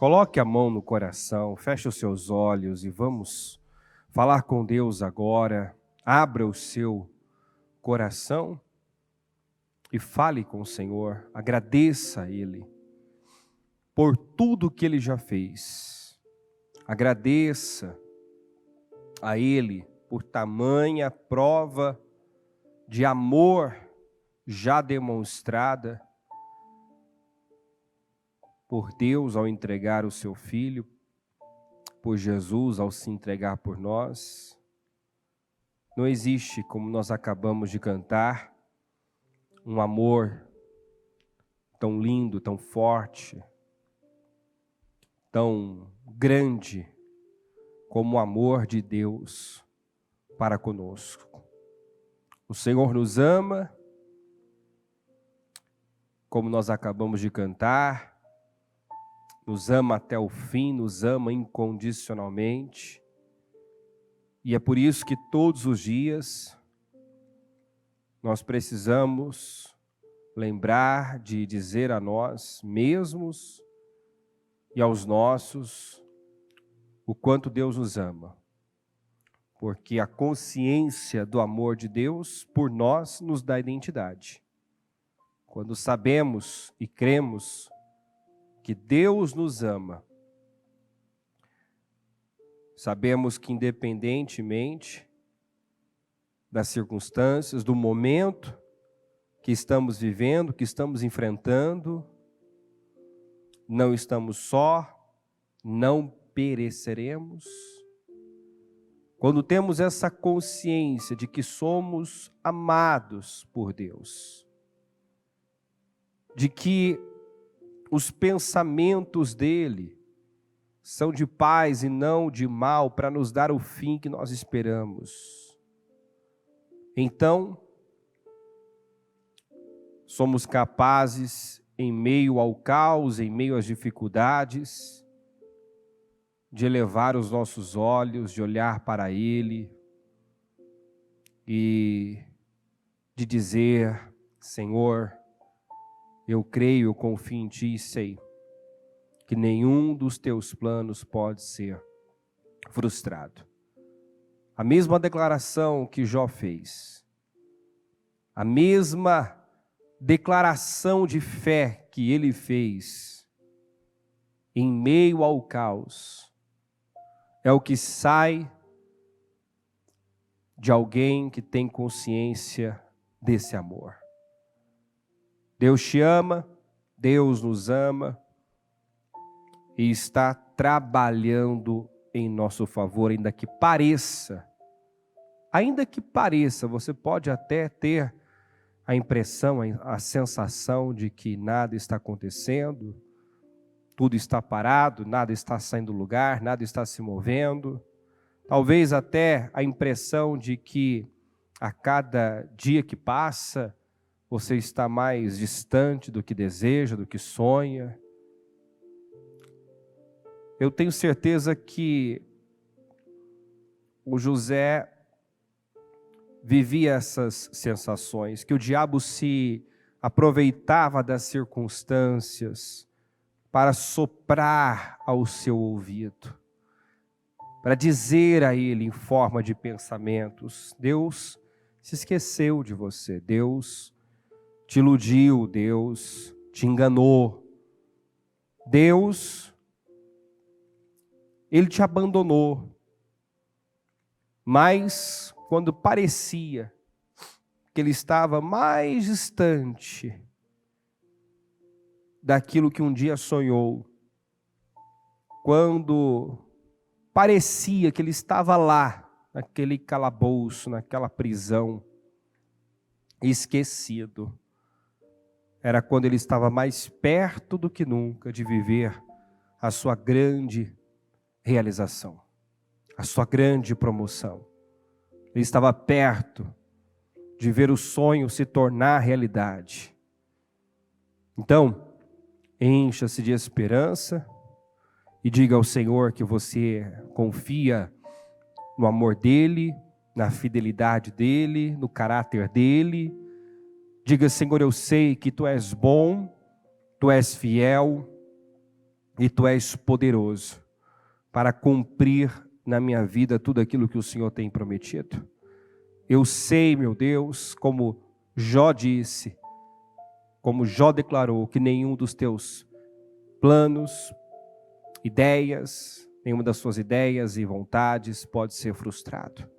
Coloque a mão no coração, feche os seus olhos e vamos falar com Deus agora. Abra o seu coração e fale com o Senhor. Agradeça a Ele por tudo que Ele já fez. Agradeça a Ele por tamanha prova de amor já demonstrada por Deus ao entregar o seu Filho, por Jesus ao se entregar por nós. Não existe, como nós acabamos de cantar, um amor tão lindo, tão forte, tão grande como o amor de Deus para conosco. O Senhor nos ama, como nós acabamos de cantar, nos ama até o fim, nos ama incondicionalmente. E é por isso que todos os dias nós precisamos lembrar de dizer a nós mesmos e aos nossos o quanto Deus nos ama. Porque a consciência do amor de Deus por nós nos dá identidade. Quando sabemos e cremos que Deus nos ama, sabemos que independentemente das circunstâncias, do momento que estamos vivendo, que estamos enfrentando, não estamos só, não pereceremos. Quando temos essa consciência de que somos amados por Deus, de que os pensamentos dele são de paz e não de mal, para nos dar o fim que nós esperamos. Então, somos capazes, em meio ao caos, em meio às dificuldades, de elevar os nossos olhos, de olhar para ele e de dizer: Senhor, eu creio, eu confio em Ti e sei que nenhum dos Teus planos pode ser frustrado. A mesma declaração que Jó fez, a mesma declaração de fé que ele fez em meio ao caos, é o que sai de alguém que tem consciência desse amor. Deus te ama, Deus nos ama e está trabalhando em nosso favor, ainda que pareça, você pode até ter a impressão, a sensação de que nada está acontecendo, tudo está parado, nada está saindo do lugar, nada está se movendo, talvez até a impressão de que a cada dia que passa, você está mais distante do que deseja, do que sonha. Eu tenho certeza que o José vivia essas sensações, que o diabo se aproveitava das circunstâncias para soprar ao seu ouvido, para dizer a ele em forma de pensamentos: Deus se esqueceu de você, Deus te iludiu, Deus te enganou, Deus, Ele te abandonou. Mas quando parecia que Ele estava mais distante daquilo que um dia sonhou, quando parecia que Ele estava lá, naquele calabouço, naquela prisão, esquecido, era quando ele estava mais perto do que nunca de viver a sua grande realização, a sua grande promoção. Ele estava perto de ver o sonho se tornar realidade. Então, encha-se de esperança e diga ao Senhor que você confia no amor dEle, na fidelidade dEle, no caráter dEle. Diga: Senhor, eu sei que Tu és bom, Tu és fiel, e Tu és poderoso para cumprir na minha vida tudo aquilo que o Senhor tem prometido. Eu sei, meu Deus, como Jó disse, como Jó declarou, que nenhum dos Teus planos, ideias, nenhuma das Suas ideias e vontades pode ser frustrado.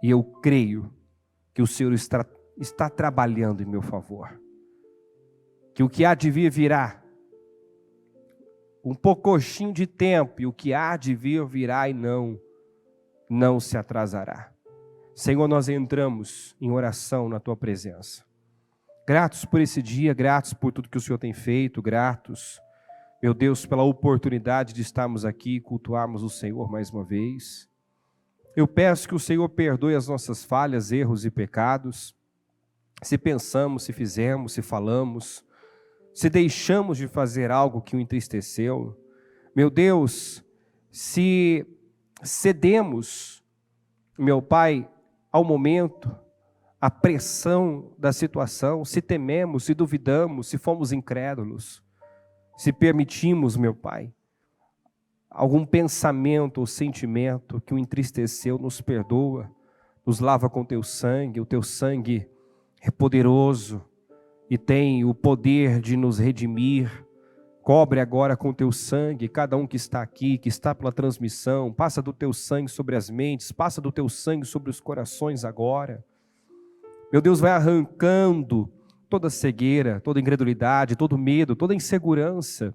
E eu creio que o Senhor está trabalhando em meu favor. Que o que há de vir virá. Um pouquinho de tempo, e o que há de vir virá e não se atrasará. Senhor, nós entramos em oração na Tua presença. Gratos por esse dia, gratos por tudo que o Senhor tem feito, gratos, meu Deus, pela oportunidade de estarmos aqui e cultuarmos o Senhor mais uma vez. Eu peço que o Senhor perdoe as nossas falhas, erros e pecados, se pensamos, se fizemos, se falamos, se deixamos de fazer algo que o entristeceu. Meu Deus, se cedemos, meu Pai, ao momento, à pressão da situação, se tememos, se duvidamos, se fomos incrédulos, se permitimos, meu Pai, algum pensamento ou sentimento que o entristeceu, nos perdoa, nos lava com Teu sangue. O Teu sangue é poderoso e tem o poder de nos redimir. Cobre agora com Teu sangue cada um que está aqui, que está pela transmissão. Passa do Teu sangue sobre as mentes, passa do Teu sangue sobre os corações agora. Meu Deus, vai arrancando toda cegueira, toda incredulidade, todo medo, toda insegurança.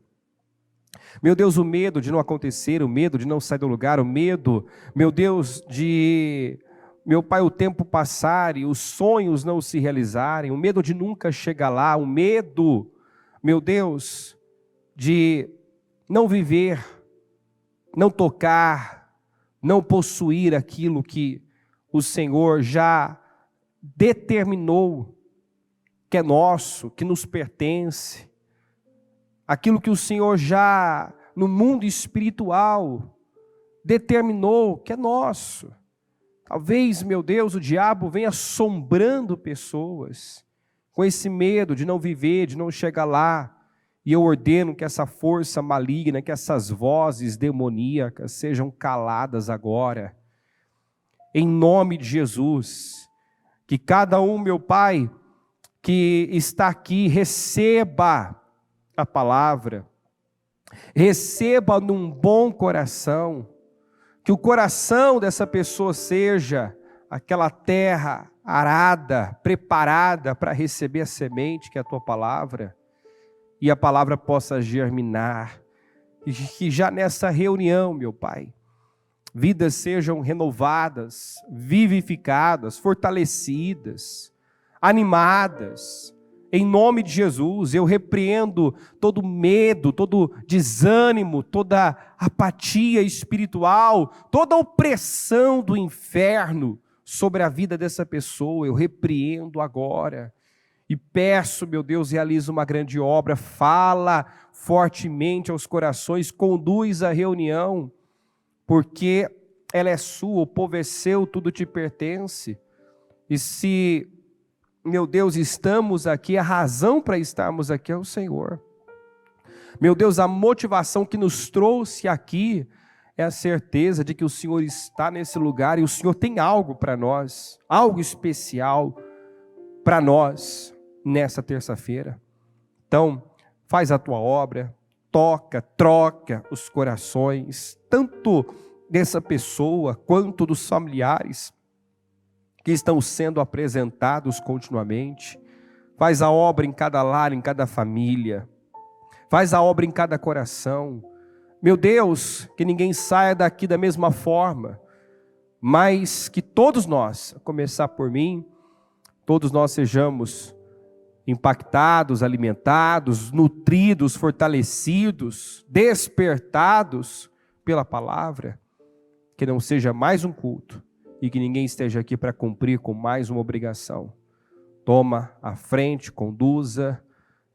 Meu Deus, o medo de não acontecer, o medo de não sair do lugar, o medo, meu Deus, de, meu Pai, o tempo passar e os sonhos não se realizarem, o medo de nunca chegar lá, o medo, meu Deus, de não viver, não tocar, não possuir aquilo que o Senhor já determinou que é nosso, que nos pertence, aquilo que o Senhor já no mundo espiritual determinou que é nosso. Talvez, meu Deus, o diabo venha assombrando pessoas com esse medo de não viver, de não chegar lá. E eu ordeno que essa força maligna, que essas vozes demoníacas sejam caladas agora. Em nome de Jesus. Que cada um, meu Pai, que está aqui, receba a palavra. Receba num bom coração. Que o coração dessa pessoa seja aquela terra arada, preparada para receber a semente que é a Tua palavra. E a palavra possa germinar. E que já nessa reunião, meu Pai, vidas sejam renovadas, vivificadas, fortalecidas, animadas. Em nome de Jesus, eu repreendo todo medo, todo desânimo, toda apatia espiritual, toda opressão do inferno sobre a vida dessa pessoa. Eu repreendo agora e peço, meu Deus, realiza uma grande obra, fala fortemente aos corações, conduz a reunião, porque ela é sua, o povo é seu, tudo te pertence. E se, meu Deus, estamos aqui, a razão para estarmos aqui é o Senhor. Meu Deus, a motivação que nos trouxe aqui é a certeza de que o Senhor está nesse lugar e o Senhor tem algo para nós, algo especial para nós nessa terça-feira. Então, faz a Tua obra, troca os corações, tanto dessa pessoa quanto dos familiares que estão sendo apresentados continuamente. Faz a obra em cada lar, em cada família. Faz a obra em cada coração. Meu Deus, que ninguém saia daqui da mesma forma, mas que todos nós, a começar por mim, todos nós sejamos impactados, alimentados, nutridos, fortalecidos, despertados pela palavra. Que não seja mais um culto e que ninguém esteja aqui para cumprir com mais uma obrigação. Toma a frente, conduza,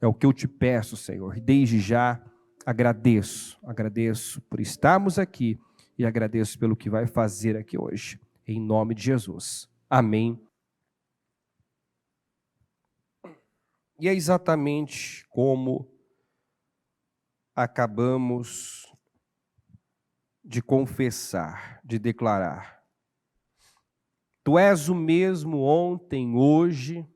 é o que eu te peço, Senhor. Desde já agradeço por estarmos aqui e agradeço pelo que vai fazer aqui hoje. Em nome de Jesus. Amém. E é exatamente como acabamos de confessar, de declarar. Tu és o mesmo ontem, hoje,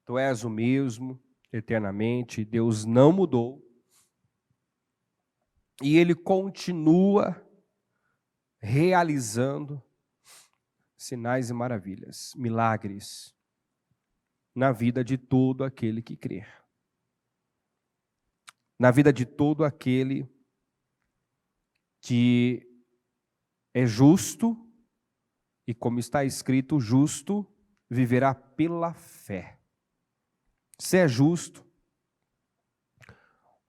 tu és o mesmo eternamente, Deus não mudou. E Ele continua realizando sinais e maravilhas, milagres, na vida de todo aquele que crer. Na vida de todo aquele que é justo, e como está escrito, o justo viverá pela fé. Se é justo,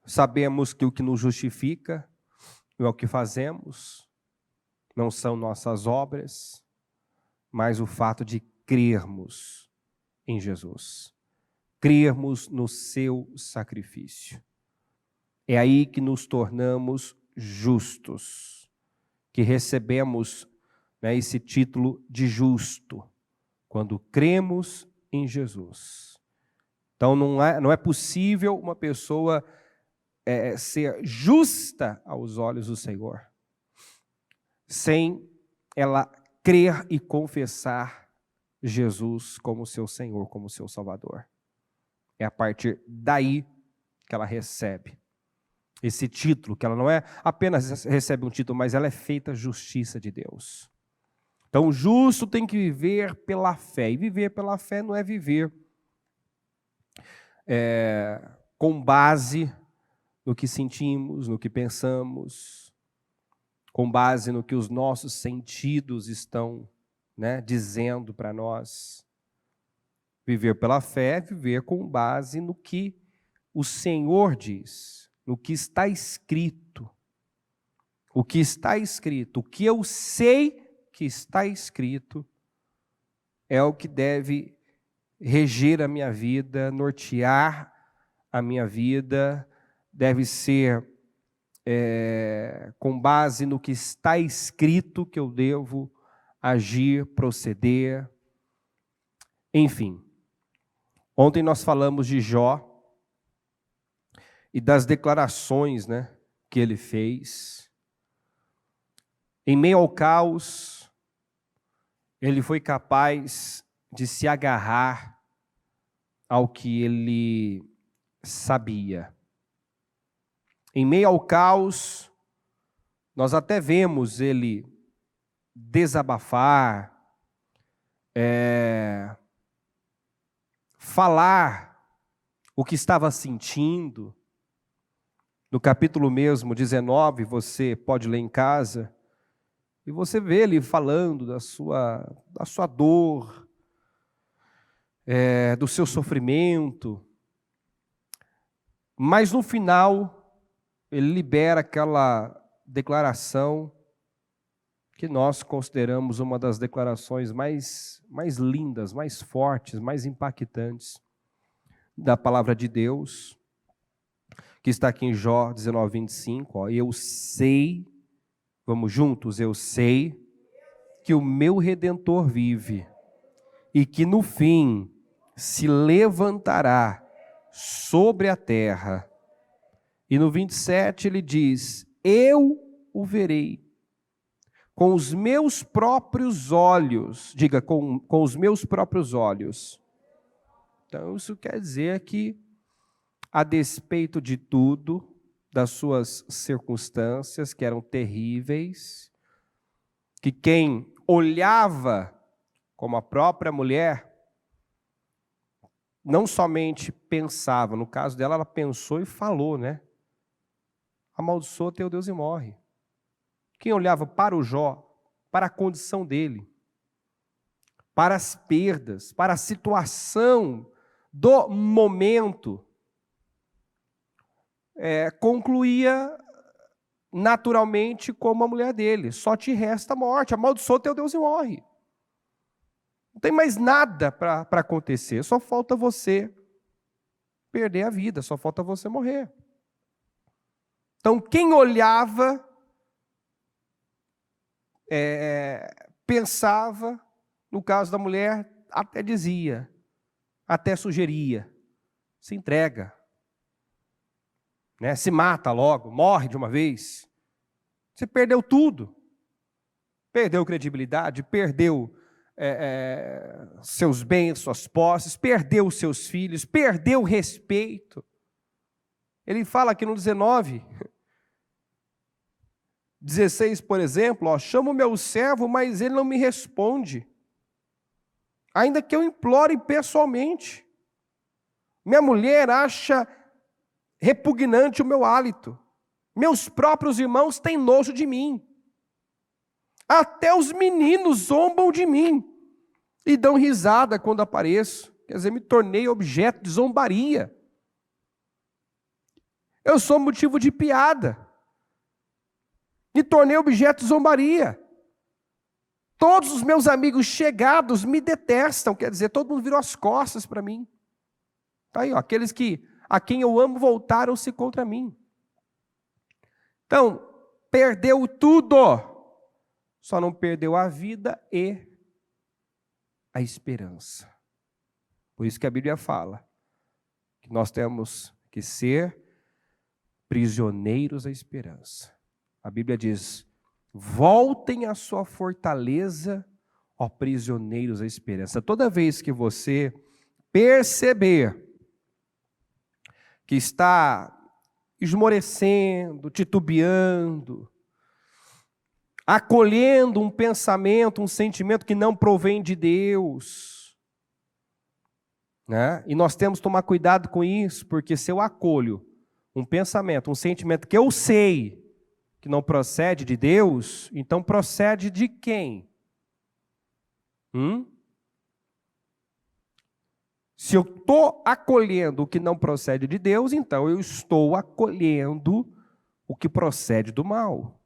sabemos que o que nos justifica é o que fazemos, não são nossas obras, mas o fato de crermos em Jesus, crermos no seu sacrifício. É aí que nos tornamos justos, que recebemos, né, esse título de justo, quando cremos em Jesus. Então não é possível uma pessoa ser justa aos olhos do Senhor, sem ela crer e confessar Jesus como seu Senhor, como seu Salvador. É a partir daí que ela recebe esse título, que ela não é apenas recebe um título, mas ela é feita justiça de Deus. Então o justo tem que viver pela fé, e viver pela fé não é viver com base no que sentimos, no que pensamos, com base no que os nossos sentidos estão, né, dizendo para nós. Viver pela fé é viver com base no que o Senhor diz, no que está escrito. O que está escrito, o que eu sei que está escrito, é o que deve reger a minha vida, nortear a minha vida, deve ser com base no que está escrito que eu devo agir, proceder, enfim. Ontem nós falamos de Jó e das declarações, né, que ele fez. Em meio ao caos, ele foi capaz de se agarrar ao que ele sabia. Em meio ao caos, nós até vemos ele desabafar, falar o que estava sentindo. No capítulo mesmo, 19, você pode ler em casa, e você vê ele falando da sua dor, do seu sofrimento. Mas no final, ele libera aquela declaração que nós consideramos uma das declarações mais lindas, mais fortes, mais impactantes da palavra de Deus, que está aqui em Jó 19, 25. Ó, eu sei, vamos juntos, eu sei que o meu Redentor vive e que no fim se levantará sobre a terra. E no 27 ele diz, eu o verei com os meus próprios olhos. Diga, com os meus próprios olhos. Então isso quer dizer que, a despeito de tudo, das suas circunstâncias que eram terríveis, que quem olhava como a própria mulher, não somente pensava, no caso dela, ela pensou e falou, né? Amaldiçoa teu Deus e morre. Quem olhava para o Jó, para a condição dele, para as perdas, para a situação do momento, concluía naturalmente como a mulher dele, só te resta a morte, amaldiçoa teu Deus e morre. Não tem mais nada para acontecer, só falta você perder a vida, só falta você morrer. Então, quem olhava, pensava, no caso da mulher, até dizia, até sugeria, se entrega. né? Se mata logo, morre de uma vez. Você perdeu tudo. Perdeu credibilidade, perdeu seus bens, suas posses, perdeu os seus filhos, perdeu o respeito. Ele fala aqui no 16, por exemplo, chamo o meu servo, mas ele não me responde. Ainda que eu implore pessoalmente. Minha mulher acha repugnante o meu hálito. Meus próprios irmãos têm nojo de mim. Até os meninos zombam de mim e dão risada quando apareço. Quer dizer, me tornei objeto de zombaria. Eu sou motivo de piada. Me tornei objeto de zombaria. Todos os meus amigos chegados me detestam. Quer dizer, todo mundo virou as costas para mim. Tá aí, aqueles a quem eu amo voltaram-se contra mim. Então, perdeu tudo. Só não perdeu a vida e a esperança. Por isso que a Bíblia fala que nós temos que ser prisioneiros da esperança. A Bíblia diz: voltem à sua fortaleza, ó prisioneiros da esperança. Toda vez que você perceber que está esmorecendo, titubeando, acolhendo um pensamento, um sentimento que não provém de Deus, né? E nós temos que tomar cuidado com isso, porque se eu acolho um pensamento, um sentimento que eu sei que não procede de Deus, então procede de quem? Se eu estou acolhendo o que não procede de Deus, então eu estou acolhendo o que procede do mal.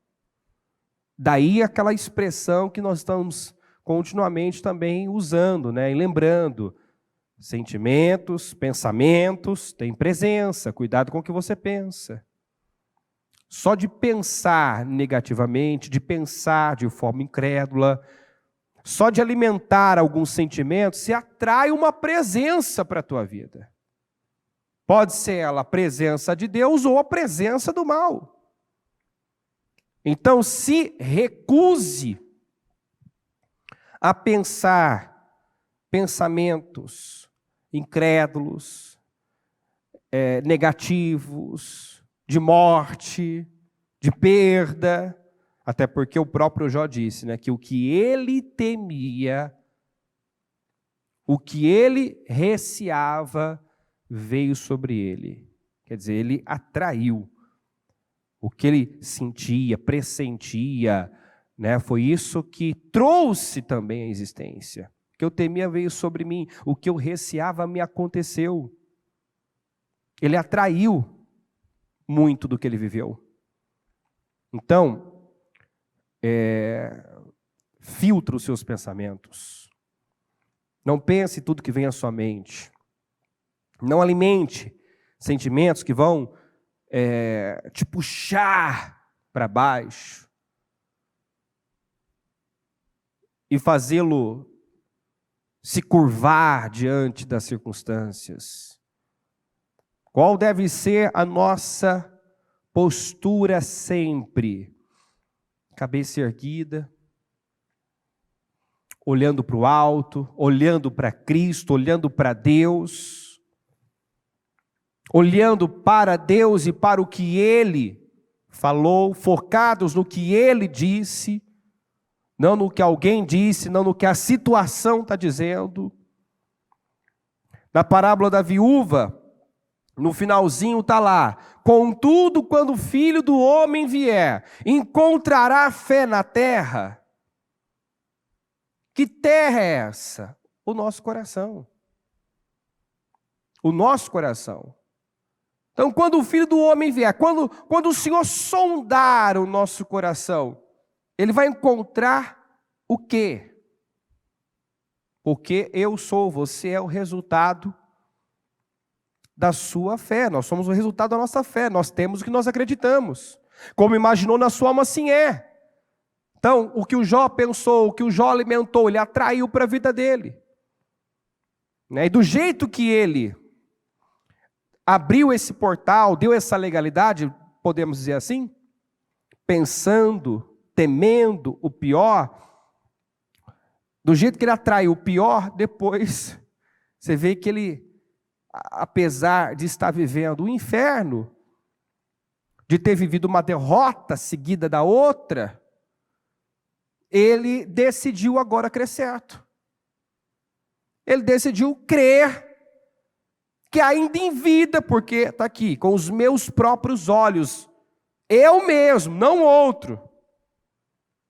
Daí aquela expressão que nós estamos continuamente também usando, né? E lembrando, sentimentos, pensamentos, têm presença, cuidado com o que você pensa. Só de pensar negativamente, de pensar de forma incrédula, só de alimentar alguns sentimentos, se atrai uma presença para a tua vida. Pode ser ela a presença de Deus ou a presença do mal. Então, se recuse a pensar pensamentos incrédulos, negativos, de morte, de perda, até porque o próprio Jó disse, né, que o que ele temia, o que ele receava, veio sobre ele. Quer dizer, ele atraiu. O que ele sentia, pressentia, né, foi isso que trouxe também a existência. O que eu temia veio sobre mim, o que eu receava me aconteceu. Ele atraiu muito do que ele viveu. Então, filtre os seus pensamentos. Não pense tudo que vem à sua mente. Não alimente sentimentos que vão te puxar para baixo e fazê-lo se curvar diante das circunstâncias. Qual deve ser a nossa postura sempre? Cabeça erguida, olhando para o alto, olhando para Cristo, olhando para Deus, olhando para Deus e para o que Ele falou, focados no que Ele disse, não no que alguém disse, não no que a situação está dizendo. Na parábola da viúva, no finalzinho está lá: contudo, quando o Filho do Homem vier, encontrará fé na terra? Que terra é essa? O nosso coração. O nosso coração. Então, quando o Filho do Homem vier, quando o Senhor sondar o nosso coração, Ele vai encontrar o quê? Porque eu sou, você é o resultado da sua fé. Nós somos o resultado da nossa fé. Nós temos o que nós acreditamos. Como imaginou na sua alma, assim é. Então, o que o Jó pensou, o que o Jó alimentou, ele atraiu para a vida dele. E do jeito que ele abriu esse portal, deu essa legalidade, podemos dizer assim, pensando, temendo o pior, do jeito que ele atraiu o pior, depois você vê que ele, apesar de estar vivendo o inferno, de ter vivido uma derrota seguida da outra, ele decidiu agora crer certo. Ele decidiu crer que ainda em vida, porque está aqui, com os meus próprios olhos, eu mesmo, não outro,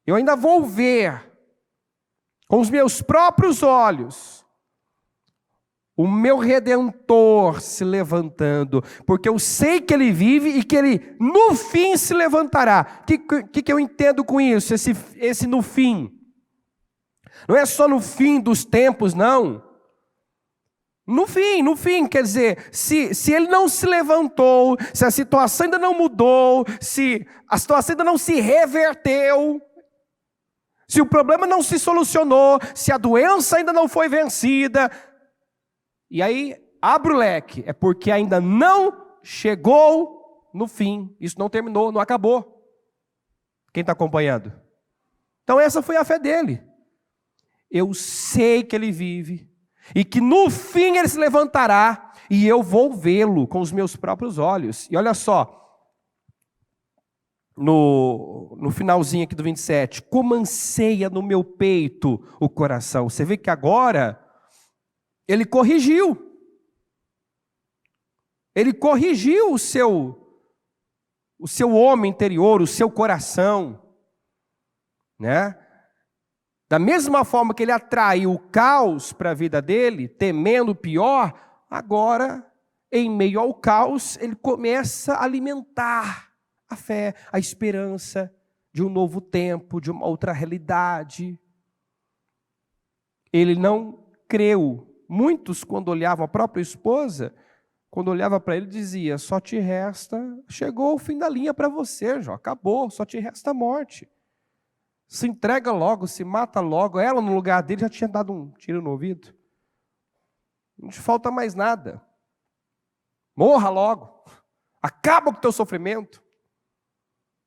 eu ainda vou ver, com os meus próprios olhos, o meu Redentor se levantando, porque eu sei que ele vive e que ele no fim se levantará. O que eu entendo com isso, esse no fim? Não é só no fim dos tempos, não. No fim, quer dizer, se ele não se levantou, se a situação ainda não mudou, se a situação ainda não se reverteu, se o problema não se solucionou, se a doença ainda não foi vencida, e aí abre o leque, é porque ainda não chegou no fim, isso não terminou, não acabou. Quem está acompanhando? Então essa foi a fé dele. Eu sei que ele vive, e que no fim ele se levantará, e eu vou vê-lo com os meus próprios olhos. E olha só, no finalzinho aqui do 27, como anseia no meu peito o coração. Você vê que agora ele corrigiu. Ele corrigiu o seu homem interior, o seu coração, né? Da mesma forma que ele atraiu o caos para a vida dele, temendo o pior, agora, em meio ao caos, ele começa a alimentar a fé, a esperança de um novo tempo, de uma outra realidade. Ele não creu. Muitos, quando olhavam a própria esposa, quando olhava para ele, dizia: só te resta, chegou o fim da linha para você, Jó, acabou, só te resta a morte. Se entrega logo, se mata logo. Ela, no lugar dele, já tinha dado um tiro no ouvido. Não te falta mais nada. Morra logo. Acaba com o teu sofrimento.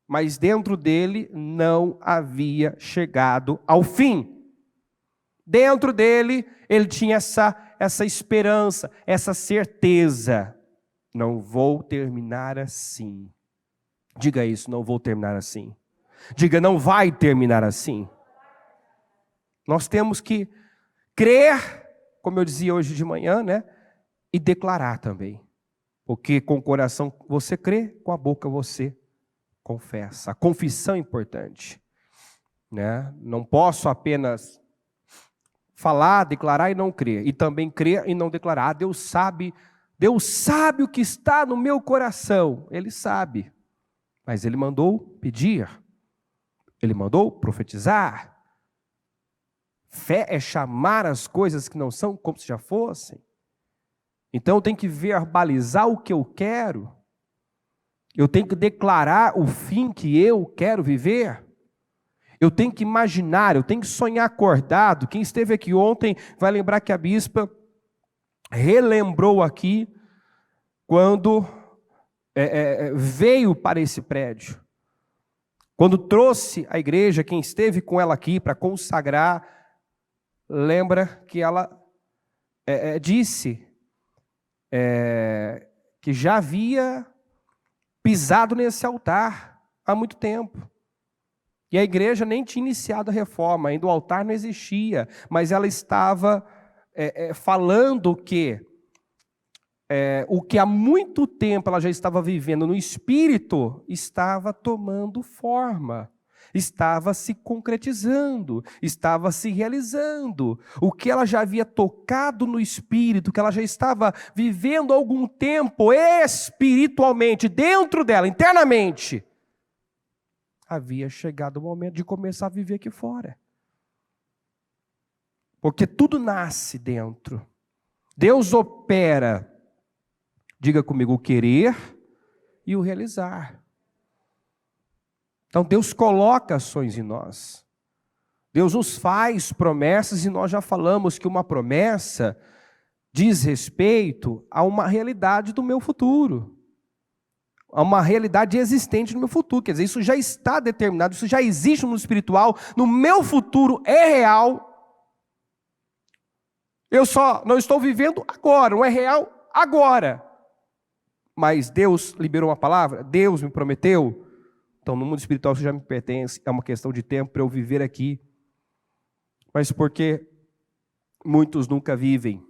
Mas dentro dele não havia chegado ao fim. Dentro dele, ele tinha essa esperança, essa certeza. Não vou terminar assim. Diga isso, não vou terminar assim. Diga, não vai terminar assim. Nós temos que crer, como eu dizia hoje de manhã, né? E declarar também. Porque com o coração você crê, com a boca você confessa. A confissão é importante, né? Não posso apenas falar, declarar e não crer. E também crer e não declarar. Deus sabe o que está no meu coração. Ele sabe. Mas Ele mandou pedir. Ele mandou profetizar. Fé é chamar as coisas que não são como se já fossem. Então eu tenho que verbalizar o que eu quero. Eu tenho que declarar o fim que eu quero viver. Eu tenho que imaginar, eu tenho que sonhar acordado. Quem esteve aqui ontem vai lembrar que a bispa relembrou aqui quando veio para esse prédio. Quando trouxe a igreja, quem esteve com ela aqui para consagrar, lembra que ela disse que já havia pisado nesse altar há muito tempo. E a igreja nem tinha iniciado a reforma, ainda o altar não existia, mas ela estava falando que o que há muito tempo ela já estava vivendo no Espírito, estava tomando forma, estava se concretizando, estava se realizando. O que ela já havia tocado no Espírito, que ela já estava vivendo há algum tempo espiritualmente, dentro dela, internamente, havia chegado o momento de começar a viver aqui fora. Porque tudo nasce dentro. Deus opera, diga comigo, o querer e o realizar. Então Deus coloca ações em nós. Deus nos faz promessas e nós já falamos que uma promessa diz respeito a uma realidade do meu futuro. A uma realidade existente no meu futuro. Quer dizer, isso já está determinado, isso já existe no mundo espiritual, no meu futuro é real. Eu só não estou vivendo agora, não é real agora. Mas Deus liberou uma palavra, Deus me prometeu. Então no mundo espiritual isso já me pertence, é uma questão de tempo para eu viver aqui. Mas porque muitos nunca vivem,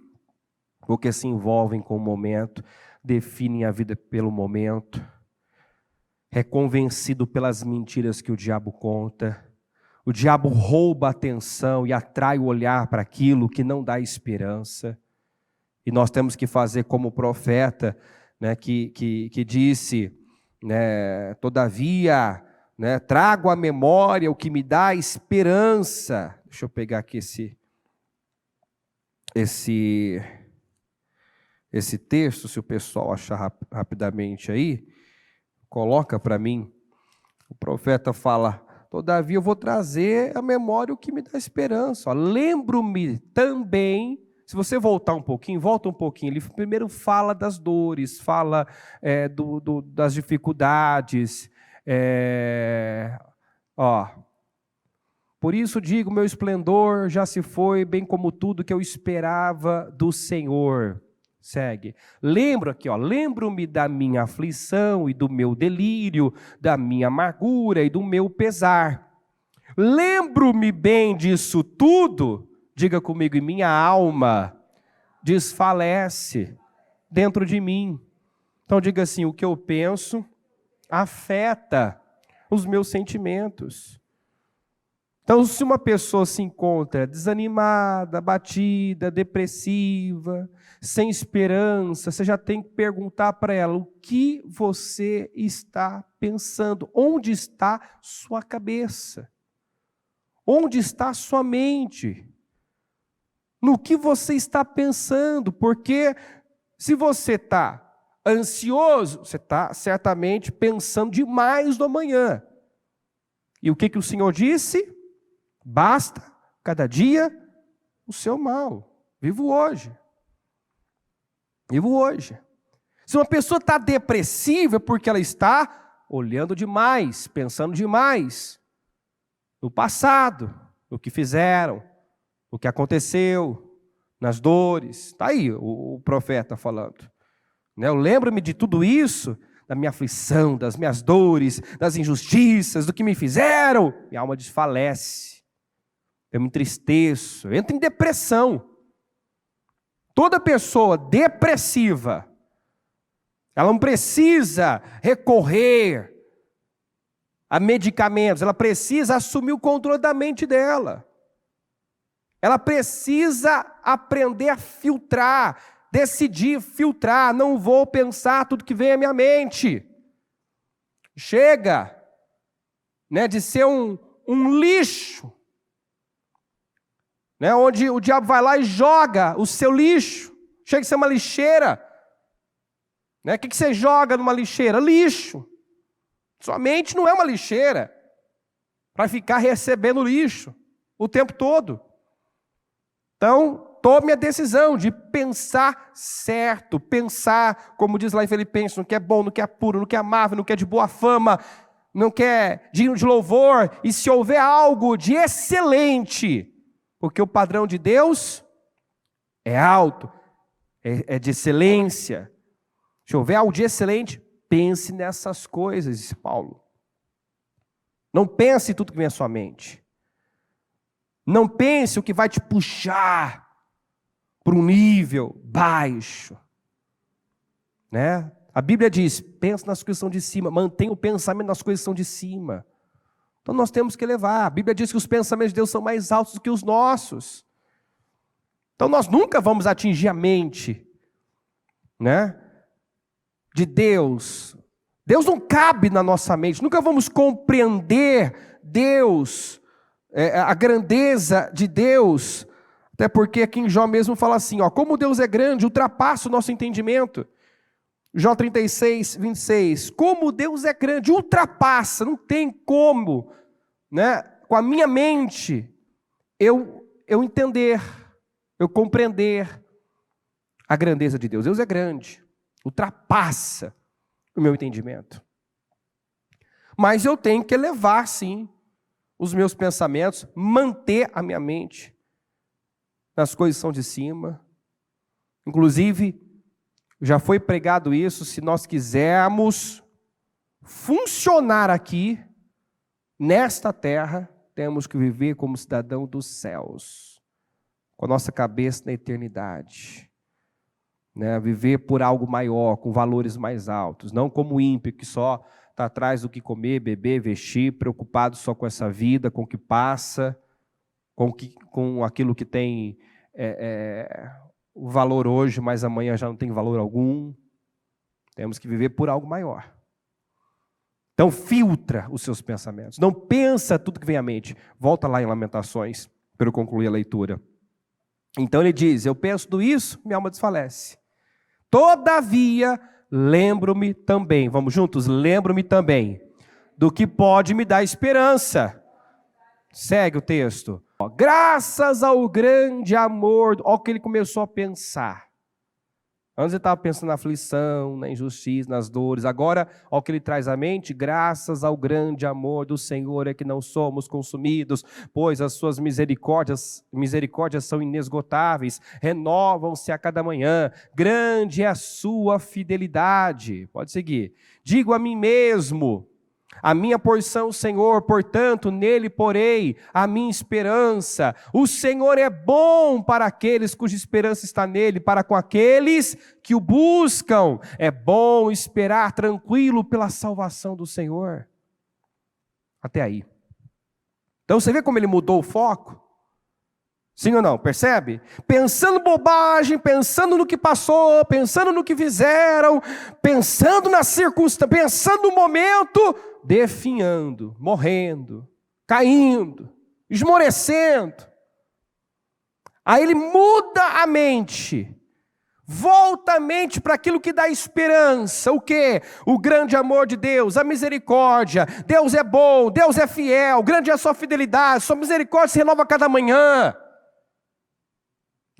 porque se envolvem com o momento, definem a vida pelo momento, é convencido pelas mentiras que o diabo conta. O diabo rouba a atenção e atrai o olhar para aquilo que não dá esperança. E nós temos que fazer como o profeta, né, que disse, né, todavia, né, trago à memória o que me dá esperança. Deixa eu pegar aqui esse texto, se o pessoal achar rapidamente aí, coloca para mim. O profeta fala: todavia eu vou trazer à memória o que me dá esperança. Lembro-me também, se você volta um pouquinho, ele primeiro fala das dores, fala das dificuldades. Por isso digo, meu esplendor já se foi, bem como tudo que eu esperava do Senhor. Segue. Lembro-me da minha aflição e do meu delírio, da minha amargura e do meu pesar. Lembro-me bem disso tudo, diga comigo, e minha alma desfalece dentro de mim. Então diga assim, o que eu penso afeta os meus sentimentos. Então, se uma pessoa se encontra desanimada, abatida, depressiva, sem esperança, você já tem que perguntar para ela o que você está pensando, onde está sua cabeça, onde está sua mente, no que você está pensando, porque se você está ansioso, você está certamente pensando demais no amanhã. E o que o Senhor disse? Basta cada dia o seu mal. Vivo hoje. Vivo hoje. Se uma pessoa está depressiva é porque ela está olhando demais, pensando demais no passado, no que fizeram, no que aconteceu, nas dores. Está aí o profeta falando. Eu lembro-me de tudo isso, da minha aflição, das minhas dores, das injustiças, do que me fizeram. Minha alma desfalece. Eu me entristeço, eu entro em depressão. Toda pessoa depressiva, ela não precisa recorrer a medicamentos, ela precisa assumir o controle da mente dela. Ela precisa aprender a filtrar, decidir filtrar, não vou pensar tudo que vem à minha mente. Chega, de ser um lixo, onde o diabo vai lá e joga o seu lixo. Chega a ser uma lixeira. O que você joga numa lixeira? Lixo. Sua mente não é uma lixeira para ficar recebendo lixo o tempo todo. Então, tome a decisão de pensar certo, pensar, como diz lá em Filipenses, no que é bom, no que é puro, no que é amável, no que é de boa fama, no que é digno de louvor, e se houver algo de excelente, porque o padrão de Deus é alto, é de excelência. Se houver algo de excelente, pense nessas coisas, disse Paulo. Não pense em tudo que vem à sua mente. Não pense o que vai te puxar para um nível baixo. A Bíblia diz, pensa nas coisas que são de cima, mantenha o pensamento nas coisas que são de cima. Então nós temos que elevar. A Bíblia diz que os pensamentos de Deus são mais altos do que os nossos. Então nós nunca vamos atingir a mente, de Deus. Deus não cabe na nossa mente. Nunca vamos compreender Deus, a grandeza de Deus. Até porque aqui em Jó mesmo fala assim, como Deus é grande, ultrapassa o nosso entendimento. Jó 36, 26. Como Deus é grande, ultrapassa, não tem como, com a minha mente, eu entender, eu compreender a grandeza de Deus. Deus é grande, ultrapassa o meu entendimento. Mas eu tenho que elevar, sim, os meus pensamentos, manter a minha mente nas coisas que são de cima. Inclusive, já foi pregado isso, se nós quisermos funcionar aqui, nesta terra, temos que viver como cidadão dos céus, com a nossa cabeça na eternidade. Viver por algo maior, com valores mais altos, não como ímpio que só está atrás do que comer, beber, vestir, preocupado só com essa vida, com o que passa, com aquilo que tem o valor hoje, mas amanhã já não tem valor algum. Temos que viver por algo maior. Então filtra os seus pensamentos, não pensa tudo que vem à mente. Volta lá em Lamentações, para eu concluir a leitura. Então ele diz, eu penso tudo isso, minha alma desfalece. Todavia, lembro-me também, vamos juntos? Lembro-me também do que pode me dar esperança. Segue o texto. Graças ao grande amor, olha o que ele começou a pensar. Antes ele estava pensando na aflição, na injustiça, nas dores. Agora, olha o que ele traz à mente. Graças ao grande amor do Senhor é que não somos consumidos, pois as suas misericórdias são inesgotáveis, renovam-se a cada manhã. Grande é a sua fidelidade. Pode seguir. Digo a mim mesmo, a minha porção, Senhor, portanto, nele porei a minha esperança. O Senhor é bom para aqueles cuja esperança está nele, para com aqueles que o buscam. É bom esperar tranquilo pela salvação do Senhor. Até aí. Então você vê como ele mudou o foco? Sim ou não? Percebe? Pensando bobagem, pensando no que passou, pensando no que fizeram, pensando na circunstância, pensando no momento, definhando, morrendo, caindo, esmorecendo. Aí ele muda a mente, volta a mente para aquilo que dá esperança. O quê? O grande amor de Deus, a misericórdia. Deus é bom, Deus é fiel, grande é a sua fidelidade, sua misericórdia se renova a cada manhã.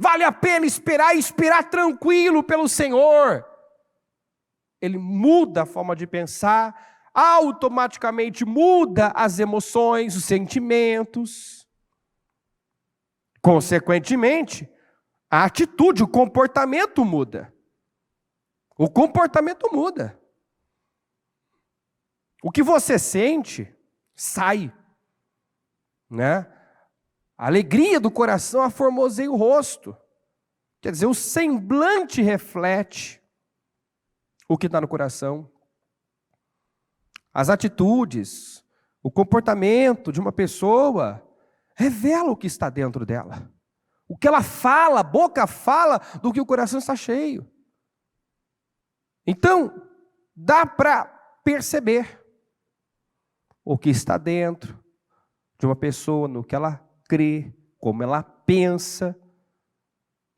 Vale a pena esperar e esperar tranquilo pelo Senhor. Ele muda a forma de pensar, automaticamente muda as emoções, os sentimentos. Consequentemente, a atitude, o comportamento muda. O comportamento muda. O que você sente, sai. A alegria do coração aformoseia o rosto. Quer dizer, o semblante reflete o que está no coração. As atitudes, o comportamento de uma pessoa revela o que está dentro dela. O que ela fala, a boca fala do que o coração está cheio. Então, dá para perceber o que está dentro de uma pessoa, no que ela crê, como ela pensa,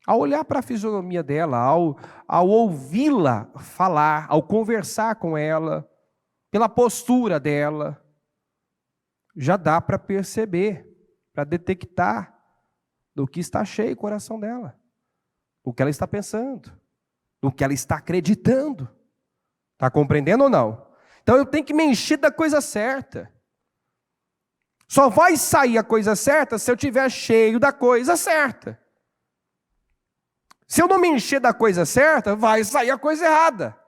ao olhar para a fisionomia dela, ao ouvi-la falar, ao conversar com ela, pela postura dela, já dá para perceber, para detectar do que está cheio o coração dela, o que ela está pensando, o que ela está acreditando. Está compreendendo ou não? Então eu tenho que me encher da coisa certa. Só vai sair a coisa certa se eu estiver cheio da coisa certa. Se eu não me encher da coisa certa, vai sair a coisa errada.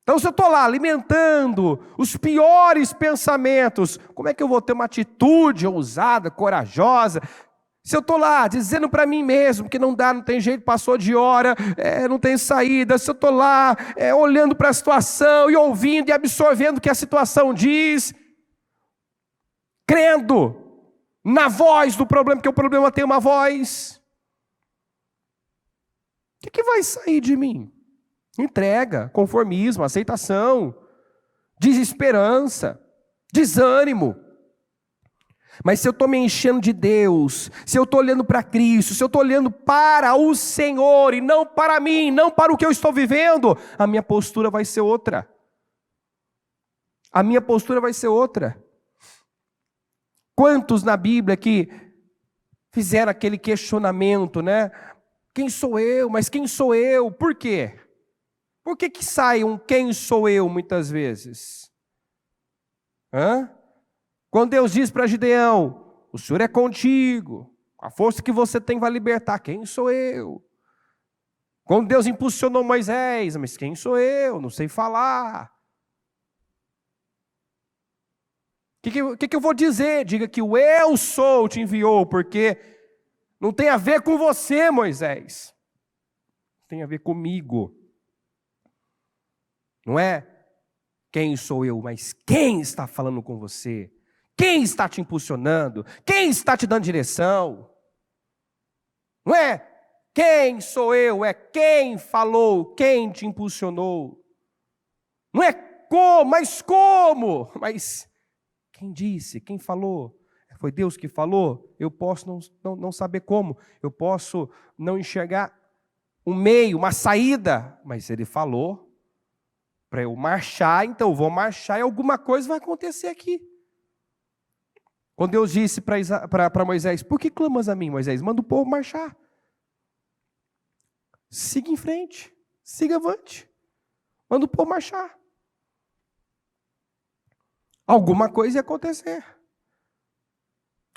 Então se eu estou lá alimentando os piores pensamentos, como é que eu vou ter uma atitude ousada, corajosa? Se eu estou lá dizendo para mim mesmo que não dá, não tem jeito, passou de hora, não tem saída. Se eu estou lá olhando para a situação e ouvindo e absorvendo o que a situação diz, crendo na voz do problema, porque o problema tem uma voz. O que vai sair de mim? Entrega, conformismo, aceitação, desesperança, desânimo. Mas se eu estou me enchendo de Deus, se eu estou olhando para Cristo, se eu estou olhando para o Senhor e não para mim, não para o que eu estou vivendo, a minha postura vai ser outra. A minha postura vai ser outra. Quantos na Bíblia que fizeram aquele questionamento, Quem sou eu? Mas quem sou eu? Por quê? Por que sai um quem sou eu muitas vezes? Quando Deus diz para Gideão, o Senhor é contigo, a força que você tem vai libertar, quem sou eu? Quando Deus impulsionou Moisés, mas quem sou eu? Não sei falar. O que eu vou dizer? Diga que o eu sou te enviou, porque não tem a ver com você, Moisés. Tem a ver comigo. Não é quem sou eu, mas quem está falando com você? Quem está te impulsionando? Quem está te dando direção? Não é quem sou eu, é quem falou, quem te impulsionou. Não é como, mas como? Mas quem disse, quem falou? Foi Deus que falou? Eu posso não saber como, eu posso não enxergar um meio, uma saída, mas Ele falou para eu marchar, então eu vou marchar e alguma coisa vai acontecer aqui. Quando Deus disse para Moisés, por que clamas a mim, Moisés? Manda o povo marchar. Siga em frente, siga avante. Manda o povo marchar. Alguma coisa ia acontecer.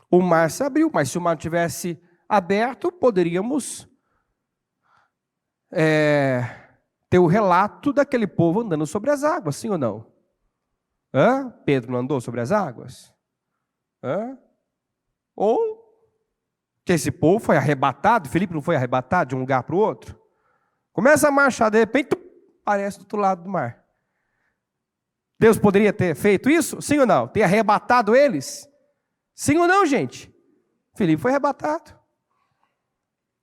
O mar se abriu, mas se o mar tivesse aberto, poderíamos ter o relato daquele povo andando sobre as águas, sim ou não? Pedro não andou sobre as águas? Ou que esse povo foi arrebatado, Filipe não foi arrebatado de um lugar para o outro? Começa a marchar, de repente, aparece do outro lado do mar. Deus poderia ter feito isso? Sim ou não? Ter arrebatado eles? Sim ou não, gente? Filipe foi arrebatado.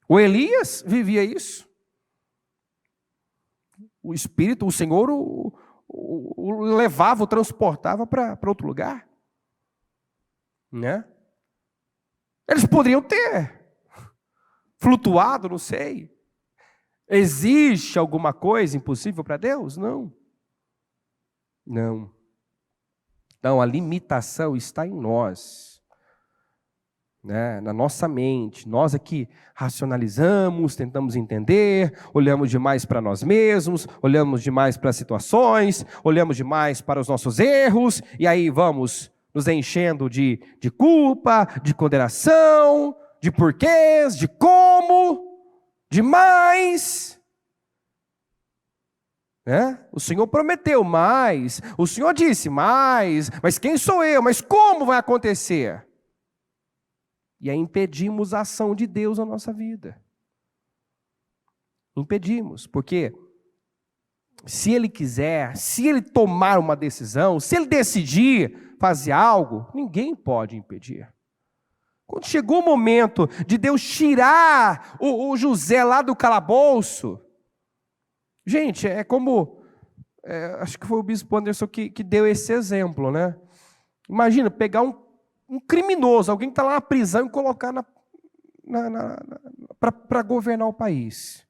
O Elias vivia isso. O Espírito, o Senhor o levava, o transportava para outro lugar. Né? Eles poderiam ter flutuado, não sei. Existe alguma coisa impossível para Deus? Não. Não. Então, a limitação está em nós, né? Na nossa mente. Nós aqui racionalizamos, tentamos entender, olhamos demais para nós mesmos, olhamos demais para as situações, olhamos demais para os nossos erros, e aí vamos nos enchendo de culpa, de condenação, de porquês, de como, demais. O Senhor prometeu mais, o Senhor disse mais, mas quem sou eu? Mas como vai acontecer? E aí impedimos a ação de Deus na nossa vida. Impedimos, porque se Ele quiser, se Ele tomar uma decisão, se Ele decidir fazer algo, ninguém pode impedir. Quando chegou o momento de Deus tirar o José lá do calabouço, gente, é como, acho que foi o bispo Anderson que deu esse exemplo, né? Imagina, pegar um criminoso, alguém que está lá na prisão e colocar para governar o país.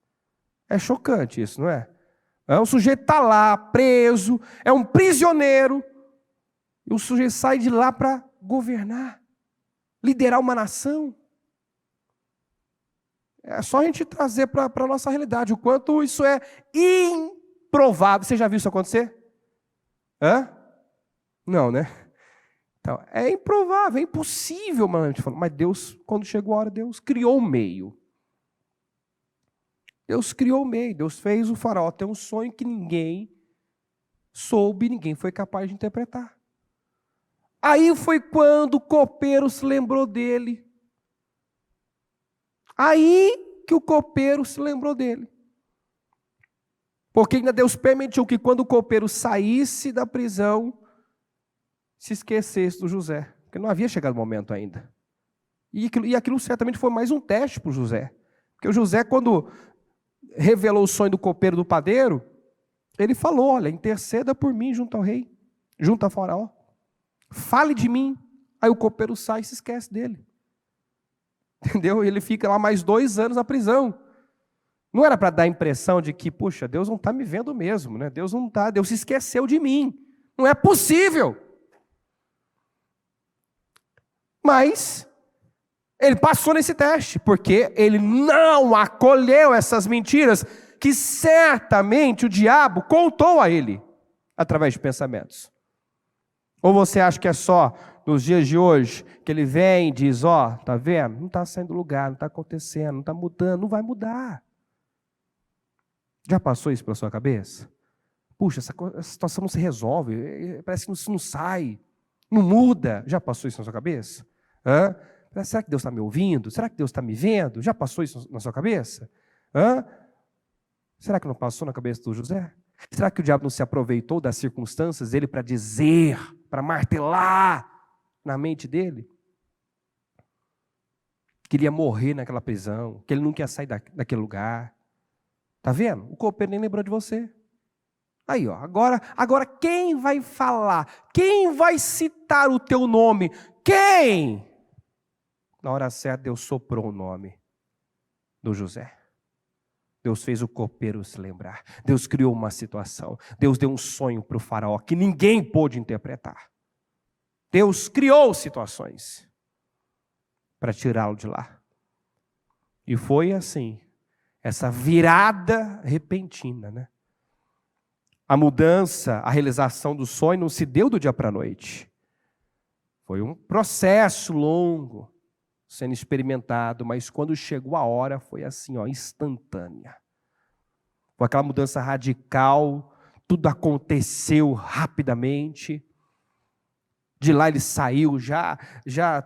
É chocante isso, não é? O sujeito está lá, preso, é um prisioneiro, e o sujeito sai de lá para governar, liderar uma nação. É só a gente trazer para a nossa realidade o quanto isso é improvável. Você já viu isso acontecer? Não, né? Então, é improvável, é impossível, mas Deus, quando chegou a hora, Deus criou o meio. Deus criou o meio, Deus fez o faraó ter um sonho que ninguém soube, ninguém foi capaz de interpretar. Aí foi quando o copeiro se lembrou dele. Aí que o copeiro se lembrou dele. Porque ainda Deus permitiu que quando o copeiro saísse da prisão, se esquecesse do José. Porque não havia chegado o momento ainda. E aquilo certamente foi mais um teste para o José. Porque o José, quando revelou o sonho do copeiro do padeiro, ele falou, olha, interceda por mim junto ao rei, junto ao faraó. Fale de mim. Aí o copeiro sai e se esquece dele. Entendeu? Ele fica lá mais 2 anos na prisão. Não era para dar a impressão de que, puxa, Deus não está me vendo mesmo, né? Deus se esqueceu de mim. Não é possível. Mas Ele passou nesse teste, porque ele não acolheu essas mentiras que certamente o diabo contou a ele, através de pensamentos. Ou você acha que é só nos dias de hoje, que ele vem e diz, ó, tá vendo? Não está saindo do lugar, não está acontecendo, não está mudando, não vai mudar. Já passou isso pela sua cabeça? Puxa, essa situação não se resolve, parece que isso não sai, não muda. Já passou isso na sua cabeça? Hã? Será que Deus está me ouvindo? Será que Deus está me vendo? Já passou isso na sua cabeça? Hã? Será que não passou na cabeça do José? Será que o diabo não se aproveitou das circunstâncias dele para dizer, para martelar na mente dele? Que ele ia morrer naquela prisão, que ele não quer sair daquele lugar. Está vendo? O copeiro nem lembrou de você. Aí, ó, agora quem vai falar? Quem vai citar o teu nome? Quem? Na hora certa, Deus soprou o nome do José. Deus fez o copeiro se lembrar. Deus criou uma situação. Deus deu um sonho para o faraó que ninguém pôde interpretar. Deus criou situações para tirá-lo de lá. E foi assim, essa virada repentina, né? A mudança, a realização do sonho não se deu do dia para a noite. Foi um processo longo sendo experimentado, mas quando chegou a hora foi assim, ó, instantânea. Foi aquela mudança radical, tudo aconteceu rapidamente. De lá ele saiu, já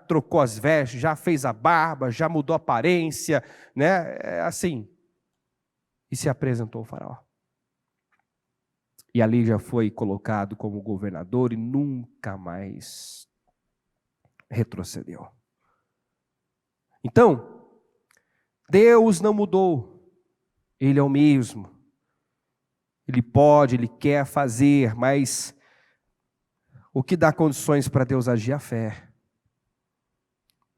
trocou as vestes, já fez a barba, já mudou a aparência, né? Assim. E se apresentou ao faraó. E ali já foi colocado como governador e nunca mais retrocedeu. Então, Deus não mudou, Ele é o mesmo. Ele pode, Ele quer fazer, mas o que dá condições para Deus agir é a fé.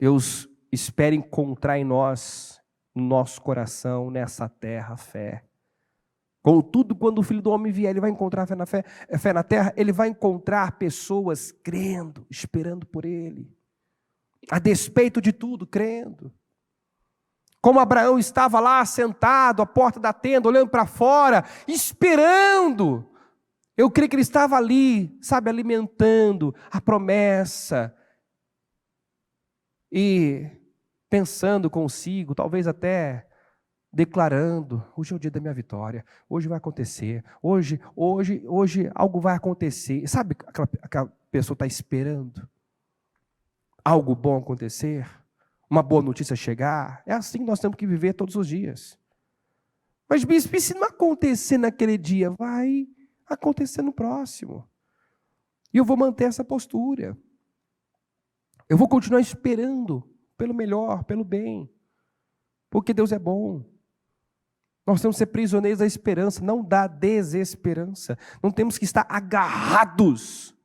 Deus espera encontrar em nós, no nosso coração, nessa terra, fé. Contudo, quando o Filho do Homem vier, Ele vai encontrar fé na terra, Ele vai encontrar pessoas crendo, esperando por Ele. A despeito de tudo, crendo. Como Abraão estava lá sentado à porta da tenda, olhando para fora, esperando. Eu creio que ele estava ali, sabe, alimentando a promessa. E pensando consigo, talvez até declarando, hoje é o dia da minha vitória, hoje vai acontecer, hoje algo vai acontecer. Sabe, aquela pessoa está esperando algo bom acontecer, uma boa notícia chegar. É assim que nós temos que viver todos os dias. Mas, bispo, e se não acontecer naquele dia? Vai acontecer no próximo. E eu vou manter essa postura. Eu vou continuar esperando pelo melhor, pelo bem. Porque Deus é bom. Nós temos que ser prisioneiros da esperança, não da desesperança. Não temos que estar agarrados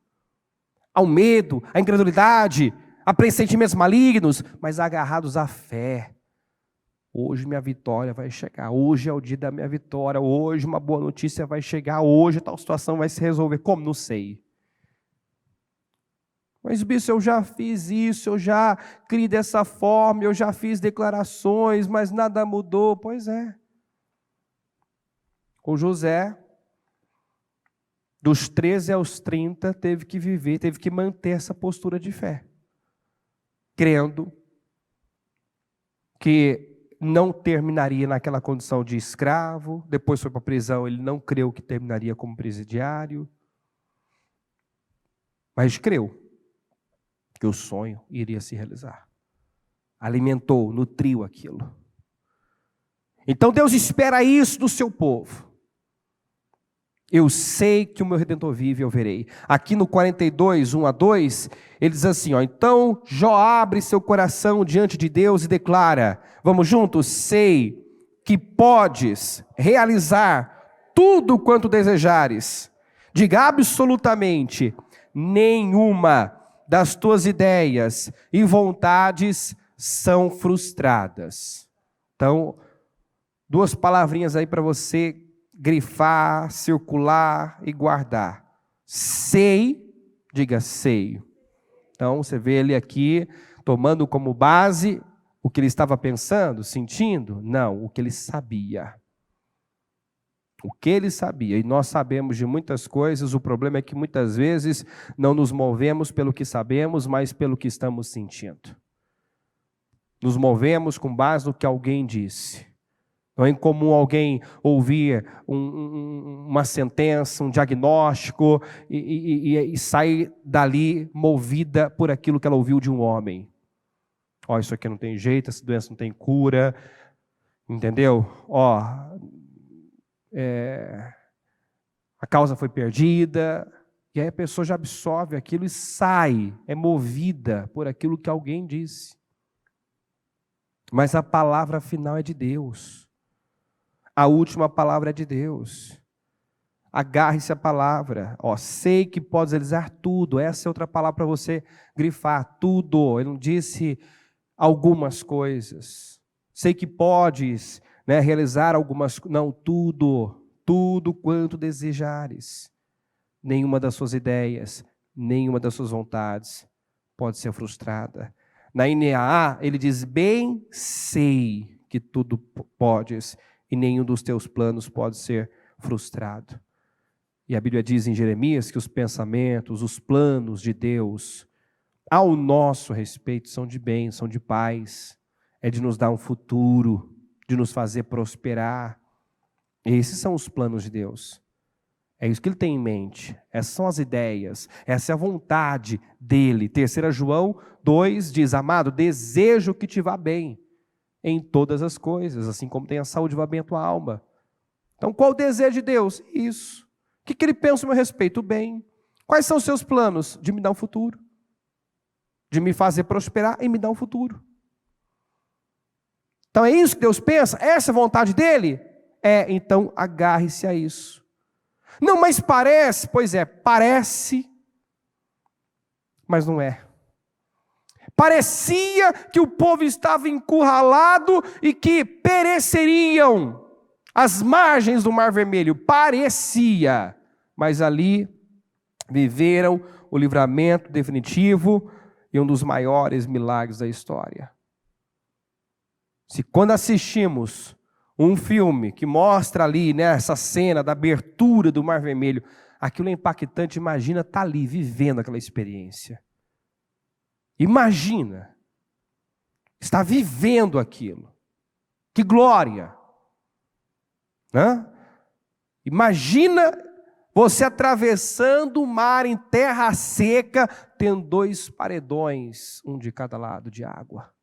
ao medo, à incredulidade, a pressentimentos malignos, mas agarrados à fé. Hoje minha vitória vai chegar, hoje é o dia da minha vitória, hoje uma boa notícia vai chegar, hoje tal situação vai se resolver. Como? Não sei. Mas, bispo, eu já fiz isso, eu já criei dessa forma, eu já fiz declarações, mas nada mudou. Pois é. O José, dos 13 aos 30, teve que viver, teve que manter essa postura de fé. Crendo que não terminaria naquela condição de escravo, depois foi para a prisão, ele não creu que terminaria como presidiário, mas creu que o sonho iria se realizar. Alimentou, nutriu aquilo. Então Deus espera isso do seu povo. Eu sei que o meu Redentor vive e eu verei. Aqui no 42, 1-2, ele diz assim, ó, então Jó abre seu coração diante de Deus e declara, vamos juntos, sei que podes realizar tudo quanto desejares. Diga absolutamente, nenhuma das tuas ideias e vontades são frustradas. Então, duas palavrinhas aí para você grifar, circular e guardar. Sei, diga sei. Então, você vê ele aqui, tomando como base o que ele estava pensando, sentindo? Não, o que ele sabia. O que ele sabia. E nós sabemos de muitas coisas, o problema é que muitas vezes não nos movemos pelo que sabemos, mas pelo que estamos sentindo. Nos movemos com base no que alguém disse. Não é incomum alguém ouvir uma sentença, um diagnóstico e sair dali movida por aquilo que ela ouviu de um homem. Ó, isso aqui não tem jeito, essa doença não tem cura, entendeu? Ó, a causa foi perdida, e aí a pessoa já absorve aquilo e sai, é movida por aquilo que alguém disse. Mas a palavra final é de Deus. A última palavra é de Deus. Agarre-se à palavra. Ó, sei que podes realizar tudo. Essa é outra palavra para você grifar. Tudo. Ele não disse algumas coisas. Sei que podes, realizar algumas coisas. Não, tudo. Tudo quanto desejares. Nenhuma das suas ideias, nenhuma das suas vontades pode ser frustrada. Na NAA, ele diz, bem sei que tudo podes e nenhum dos teus planos pode ser frustrado. E a Bíblia diz em Jeremias que os pensamentos, os planos de Deus ao nosso respeito são de bem, são de paz, é de nos dar um futuro, de nos fazer prosperar. Esses são os planos de Deus. É isso que ele tem em mente. Essas são as ideias, essa é a vontade dele. 3 João 2 diz, amado, desejo que te vá bem em todas as coisas, assim como tem a saúde, vá bem a tua alma. Então, qual o desejo de Deus? Isso. O que ele pensa a meu respeito? Bem. Quais são os seus planos? De me dar um futuro. De me fazer prosperar e me dar um futuro. Então, é isso que Deus pensa? Essa é a vontade dele? Então, agarre-se a isso. Não, mas parece, pois é, parece, mas não é. Parecia que o povo estava encurralado e que pereceriam às margens do Mar Vermelho. Parecia, mas ali viveram o livramento definitivo e um dos maiores milagres da história. Se quando assistimos um filme que mostra ali, essa cena da abertura do Mar Vermelho, aquilo é impactante, imagina estar ali, vivendo aquela experiência. Imagina, estar vivendo aquilo. Que glória! Imagina você atravessando o mar em terra seca, tendo 2 paredões, um de cada lado de água.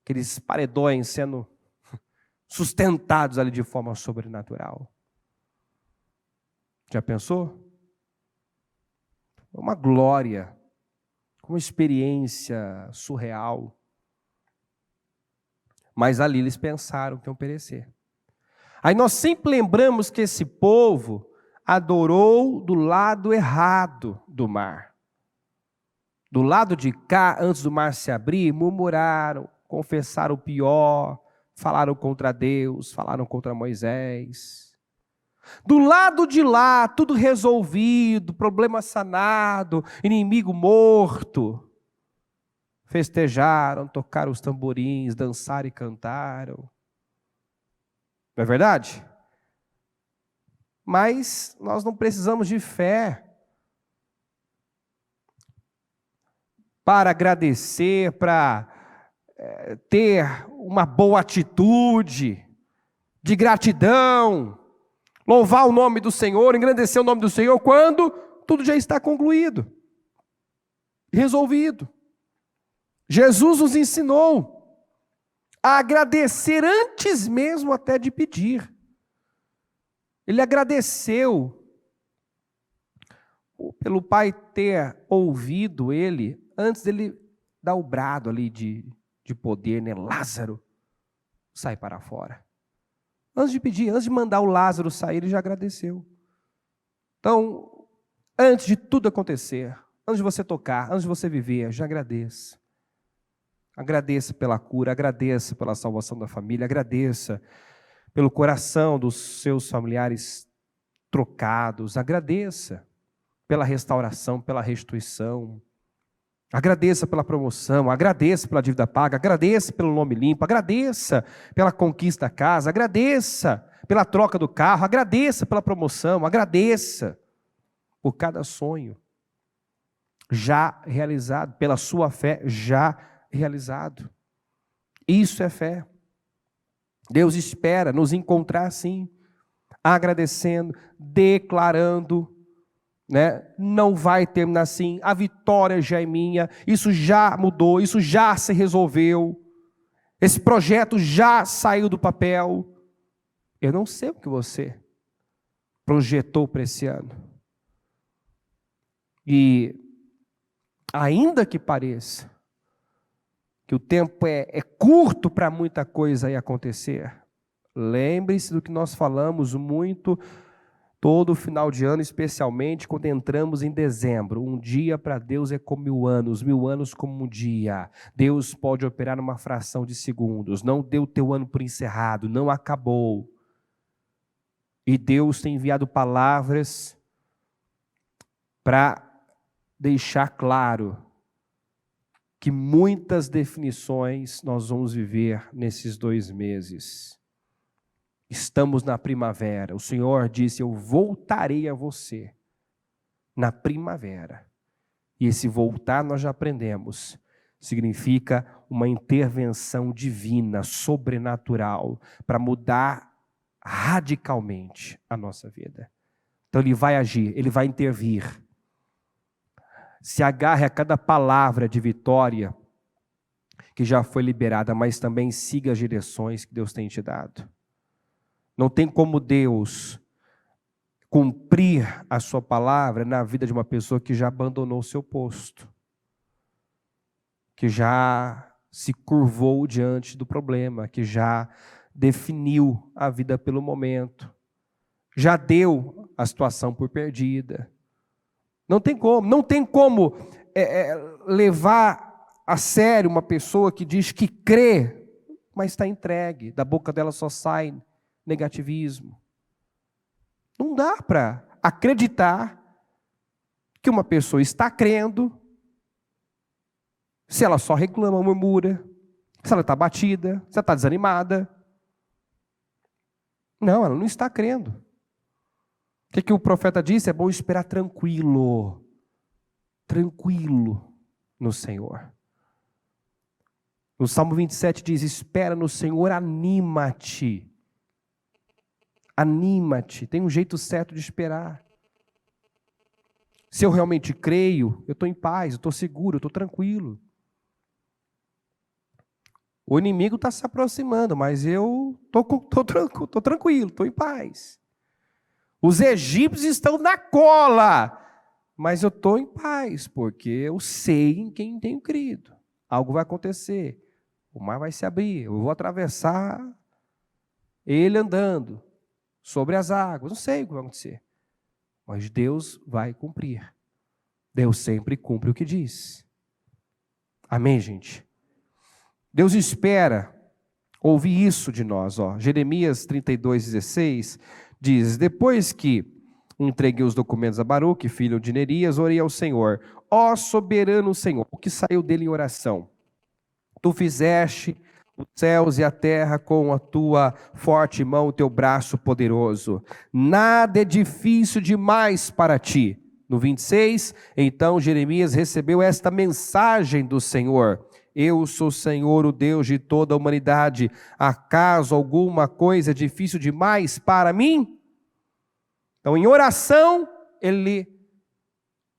Aqueles paredões sendo sustentados ali de forma sobrenatural. Já pensou? Uma glória, uma experiência surreal. Mas ali eles pensaram que iam perecer. Aí nós sempre lembramos que esse povo adorou do lado errado do mar. Do lado de cá, antes do mar se abrir, murmuraram, confessaram o pior, falaram contra Deus, falaram contra Moisés. Do lado de lá, tudo resolvido, problema sanado, inimigo morto. Festejaram, tocaram os tamborins, dançaram e cantaram. Não é verdade? Mas nós não precisamos de fé para agradecer, para ter uma boa atitude de gratidão, louvar o nome do Senhor, engrandecer o nome do Senhor, quando tudo já está concluído, resolvido. Jesus nos ensinou a agradecer antes mesmo até de pedir. Ele agradeceu pelo Pai ter ouvido ele, antes dele dar o brado ali de poder, Lázaro, sai para fora. Antes de pedir, antes de mandar o Lázaro sair, ele já agradeceu. Então, antes de tudo acontecer, antes de você tocar, antes de você viver, já agradeça. Agradeça pela cura, agradeça pela salvação da família, agradeça pelo coração dos seus familiares trocados, agradeça pela restauração, pela restituição. Agradeça pela promoção, agradeça pela dívida paga, agradeça pelo nome limpo, agradeça pela conquista da casa, agradeça pela troca do carro, agradeça pela promoção, agradeça por cada sonho já realizado, pela sua fé já realizado. Isso é fé. Deus espera nos encontrar assim, agradecendo, declarando, né? Não vai terminar assim, a vitória já é minha, isso já mudou, isso já se resolveu, esse projeto já saiu do papel. Eu não sei o que você projetou para esse ano. E ainda que pareça que o tempo é curto para muita coisa aí acontecer, lembre-se do que nós falamos muito todo final de ano, especialmente quando entramos em dezembro. Um dia para Deus é como 1000 anos, 1000 anos como um dia. Deus pode operar numa fração de segundos. Não deu o teu ano por encerrado, não acabou. E Deus tem enviado palavras para deixar claro que muitas definições nós vamos viver nesses 2 meses. Estamos na primavera. O Senhor disse: eu voltarei a você na primavera. E esse voltar, nós já aprendemos, significa uma intervenção divina, sobrenatural, para mudar radicalmente a nossa vida. Então Ele vai agir, Ele vai intervir. Se agarre a cada palavra de vitória que já foi liberada, mas também siga as direções que Deus tem te dado. Não tem como Deus cumprir a sua palavra na vida de uma pessoa que já abandonou o seu posto, que já se curvou diante do problema, que já definiu a vida pelo momento, já deu a situação por perdida. Não tem como levar a sério uma pessoa que diz que crê, mas está entregue, da boca dela só sai negativismo. Não dá para acreditar que uma pessoa está crendo se ela só reclama, murmura, se ela está abatida, se ela está desanimada. Não, ela não está crendo. O que o profeta disse? É bom esperar tranquilo no Senhor. No Salmo 27 diz: espera no Senhor, anima-te. Anima-te, tem um jeito certo de esperar. Se eu realmente creio, eu estou em paz, eu estou seguro, eu estou tranquilo. O inimigo está se aproximando, mas eu estou tranquilo, estou em paz. Os egípcios estão na cola, mas eu estou em paz, porque eu sei em quem tenho crido. Algo vai acontecer, o mar vai se abrir, eu vou atravessar ele andando sobre as águas, não sei o que vai acontecer, mas Deus vai cumprir. Deus sempre cumpre o que diz. Amém, gente? Deus espera ouvir isso de nós. Jeremias 32:16 diz: depois que entreguei os documentos a Baruque, filho de Nerias, orei ao Senhor: ó soberano Senhor, o que saiu dele em oração? Tu fizeste os céus e a terra com a tua forte mão, o teu braço poderoso. Nada é difícil demais para ti. No 26, então Jeremias recebeu esta mensagem do Senhor: eu sou o Senhor, o Deus de toda a humanidade. Acaso alguma coisa é difícil demais para mim? Então, em oração, ele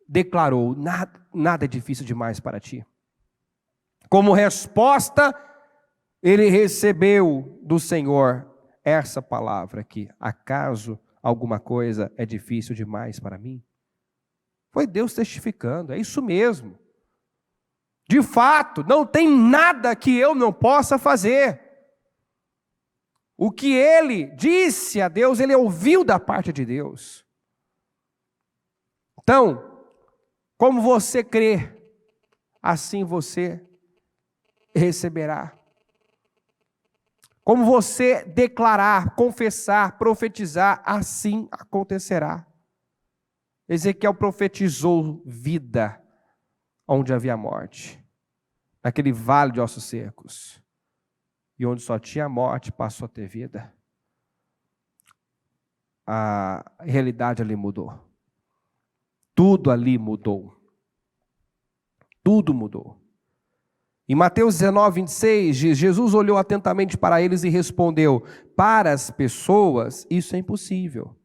declarou: nada é difícil demais para ti. Como resposta, ele recebeu do Senhor essa palavra aqui: acaso alguma coisa é difícil demais para mim? Foi Deus testificando, é isso mesmo. De fato, não tem nada que eu não possa fazer. O que ele disse a Deus, ele ouviu da parte de Deus. Então, como você crê, assim você receberá. Como você declarar, confessar, profetizar, assim acontecerá. Ezequiel profetizou vida onde havia morte, naquele vale de ossos secos. E onde só tinha morte, passou a ter vida. A realidade ali mudou. Tudo ali mudou. Tudo mudou. Em Mateus 19, 26, Jesus olhou atentamente para eles e respondeu: para as pessoas isso é impossível,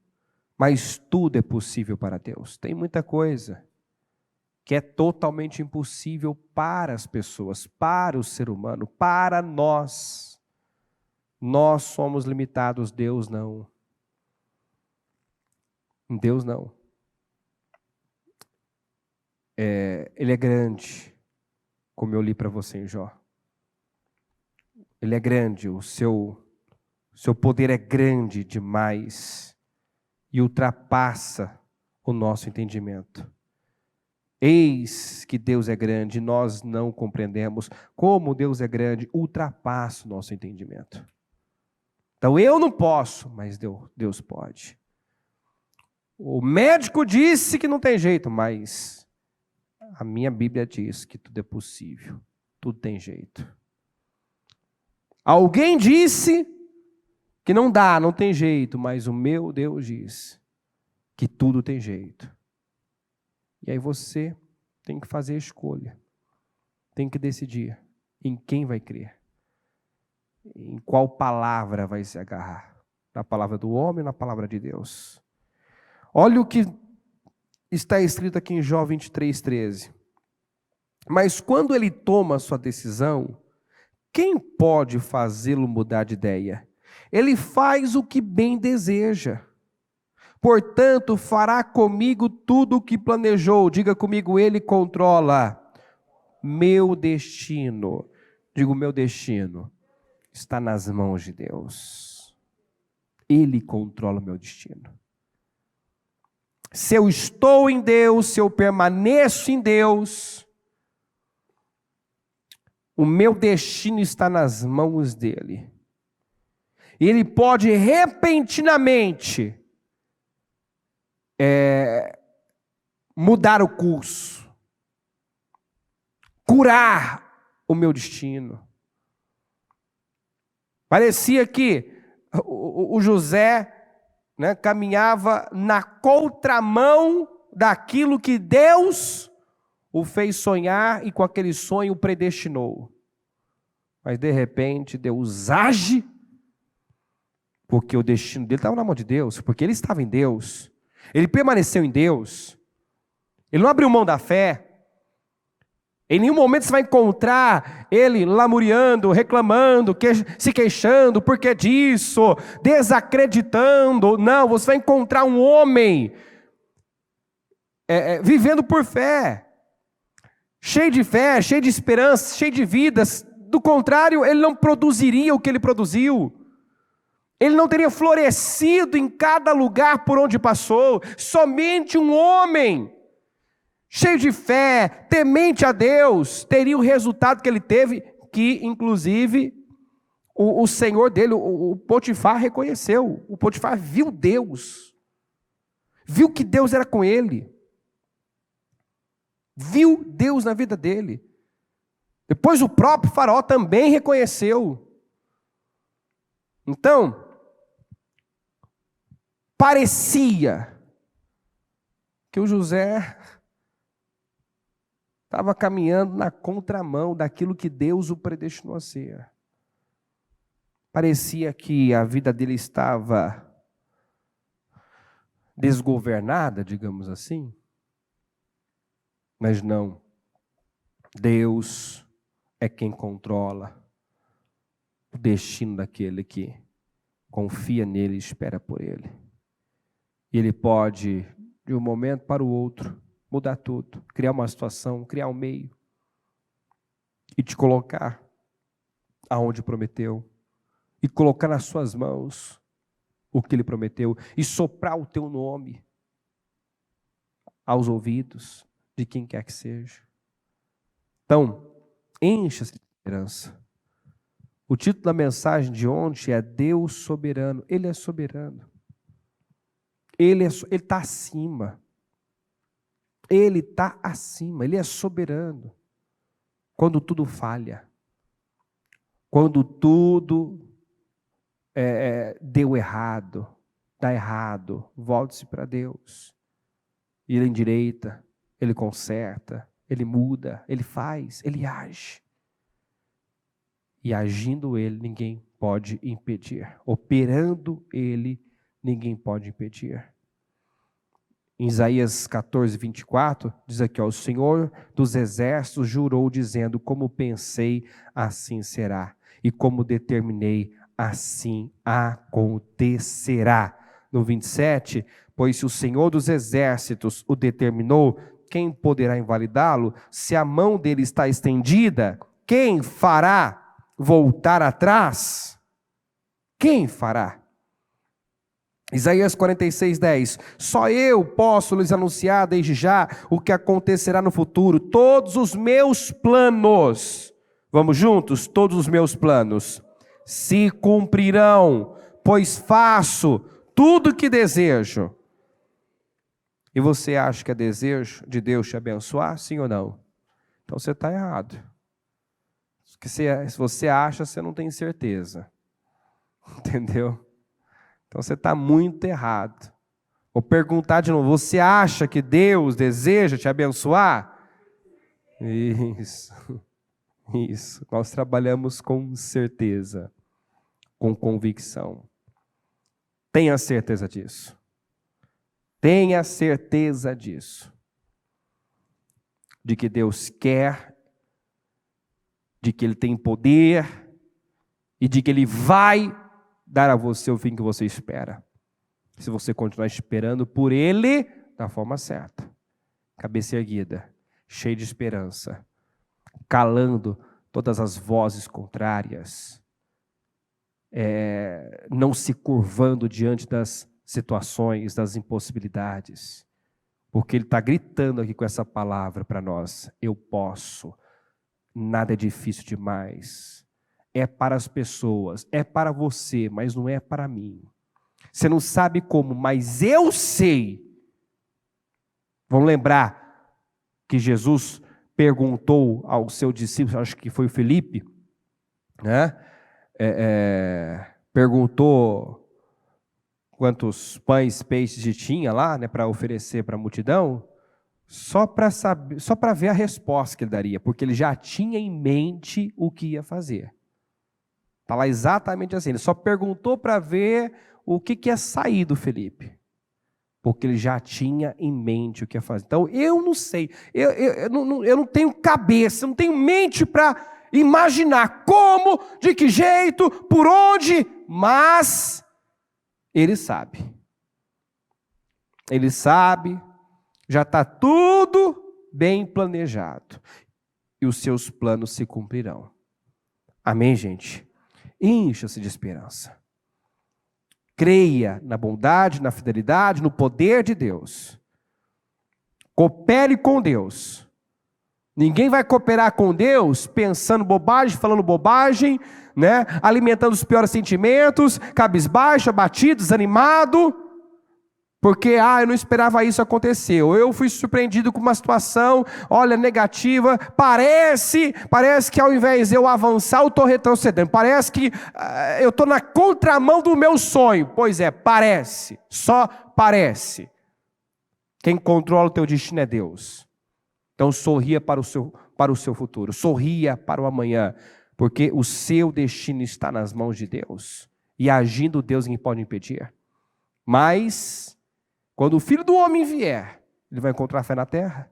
mas tudo é possível para Deus. Tem muita coisa que é totalmente impossível para as pessoas, para o ser humano, para nós. Nós somos limitados, Deus não. Deus não. Ele é grande, como eu li para você em Jó. Ele é grande, o seu poder é grande demais e ultrapassa o nosso entendimento. Eis que Deus é grande, nós não compreendemos. Como Deus é grande, ultrapassa o nosso entendimento. Então eu não posso, mas Deus pode. O médico disse que não tem jeito, mas a minha Bíblia diz que tudo é possível, tudo tem jeito. Alguém disse que não dá, não tem jeito, mas o meu Deus diz que tudo tem jeito. E aí você tem que fazer a escolha, tem que decidir em quem vai crer, em qual palavra vai se agarrar, na palavra do homem ou na palavra de Deus. Olha o que está escrito aqui em Jó 23, 13. Mas quando ele toma a sua decisão, quem pode fazê-lo mudar de ideia? Ele faz o que bem deseja. Portanto, fará comigo tudo o que planejou. Diga comigo, ele controla meu destino. Digo, meu destino está nas mãos de Deus. Ele controla o meu destino. Se eu estou em Deus, se eu permaneço em Deus, o meu destino está nas mãos dele. E ele pode repentinamente mudar o curso, curar o meu destino. Parecia que o José, né, caminhava na contramão daquilo que Deus o fez sonhar e com aquele sonho o predestinou. Mas de repente Deus age, porque o destino dele estava na mão de Deus, porque ele estava em Deus, ele permaneceu em Deus, ele não abriu mão da fé. Em nenhum momento você vai encontrar ele lamuriando, reclamando, se queixando, por que disso, desacreditando. Não, você vai encontrar um homem vivendo por fé, cheio de esperança, cheio de vidas. Do contrário, ele não produziria o que ele produziu. Ele não teria florescido em cada lugar por onde passou. Somente um homem cheio de fé, temente a Deus, teria o resultado que ele teve, que inclusive o senhor dele, o Potifar, reconheceu. O Potifar viu Deus, viu que Deus era com ele, viu Deus na vida dele. Depois o próprio Faraó também reconheceu. Então, parecia que o José estava caminhando na contramão daquilo que Deus o predestinou a ser. Parecia que a vida dele estava desgovernada, digamos assim. Mas não. Deus é quem controla o destino daquele que confia nele e espera por ele. E ele pode, de um momento para o outro, mudar tudo, criar uma situação, criar um meio e te colocar aonde prometeu e colocar nas suas mãos o que ele prometeu e soprar o teu nome aos ouvidos de quem quer que seja. Então, encha-se de esperança. O título da mensagem de ontem é Deus soberano. Ele é soberano. Ele está acima. Ele está acima, Ele é soberano. Quando tudo falha, quando tudo deu errado, dá errado, volte-se para Deus. E Ele endireita, Ele conserta, Ele muda, Ele faz, Ele age. E agindo Ele, ninguém pode impedir. Operando Ele, ninguém pode impedir. Em Isaías 14, 24, diz aqui, ó, o Senhor dos exércitos jurou dizendo, como pensei, assim será. E como determinei, assim acontecerá. No 27, pois se o Senhor dos exércitos o determinou, quem poderá invalidá-lo? Se a mão dele está estendida, quem fará voltar atrás? Quem fará? Isaías 46, 10. Só eu posso lhes anunciar desde já o que acontecerá no futuro. Todos os meus planos, vamos juntos? Todos os meus planos se cumprirão, pois faço tudo o que desejo. E você acha que é desejo de Deus te abençoar? Sim ou não? Então você está errado. Se você acha, você não tem certeza. Entendeu? Então você está muito errado. Vou perguntar de novo, você acha que Deus deseja te abençoar? Isso. Nós trabalhamos com certeza, com convicção. Tenha certeza disso. Tenha certeza disso. De que Deus quer, de que Ele tem poder e de que Ele vai dar a você o fim que você espera. Se você continuar esperando por Ele, da forma certa. Cabeça erguida, cheio de esperança, calando todas as vozes contrárias, não se curvando diante das situações, das impossibilidades, porque Ele está gritando aqui com essa palavra para nós: eu posso, nada é difícil demais. É para as pessoas, é para você, mas não é para mim. Você não sabe como, mas eu sei. Vamos lembrar que Jesus perguntou ao seu discípulo, acho que foi o Felipe, né? Perguntou quantos pães, peixes tinha lá, né, para oferecer para a multidão, só para ver a resposta que ele daria, porque ele já tinha em mente o que ia fazer. Está lá exatamente assim, ele só perguntou para ver o que ia sair do Felipe, porque ele já tinha em mente o que ia fazer. Então eu não sei, eu não tenho cabeça, eu não tenho mente para imaginar como, de que jeito, por onde, mas Ele sabe. Ele sabe, já está tudo bem planejado e os seus planos se cumprirão. Amém, gente? Encha-se de esperança. Creia na bondade, na fidelidade, no poder de Deus. Coopere com Deus. Ninguém vai cooperar com Deus pensando bobagem, falando bobagem, né? Alimentando os piores sentimentos, cabisbaixo, abatido, desanimado, porque eu não esperava isso acontecer, ou eu fui surpreendido com uma situação, olha, negativa, parece que ao invés de eu avançar, eu estou retrocedendo, parece que eu estou na contramão do meu sonho. Pois é, parece, só parece. Quem controla o teu destino é Deus. Então sorria para o seu futuro, sorria para o amanhã, porque o seu destino está nas mãos de Deus, e agindo Deus, ninguém pode impedir. Mas quando o Filho do Homem vier, ele vai encontrar fé na terra?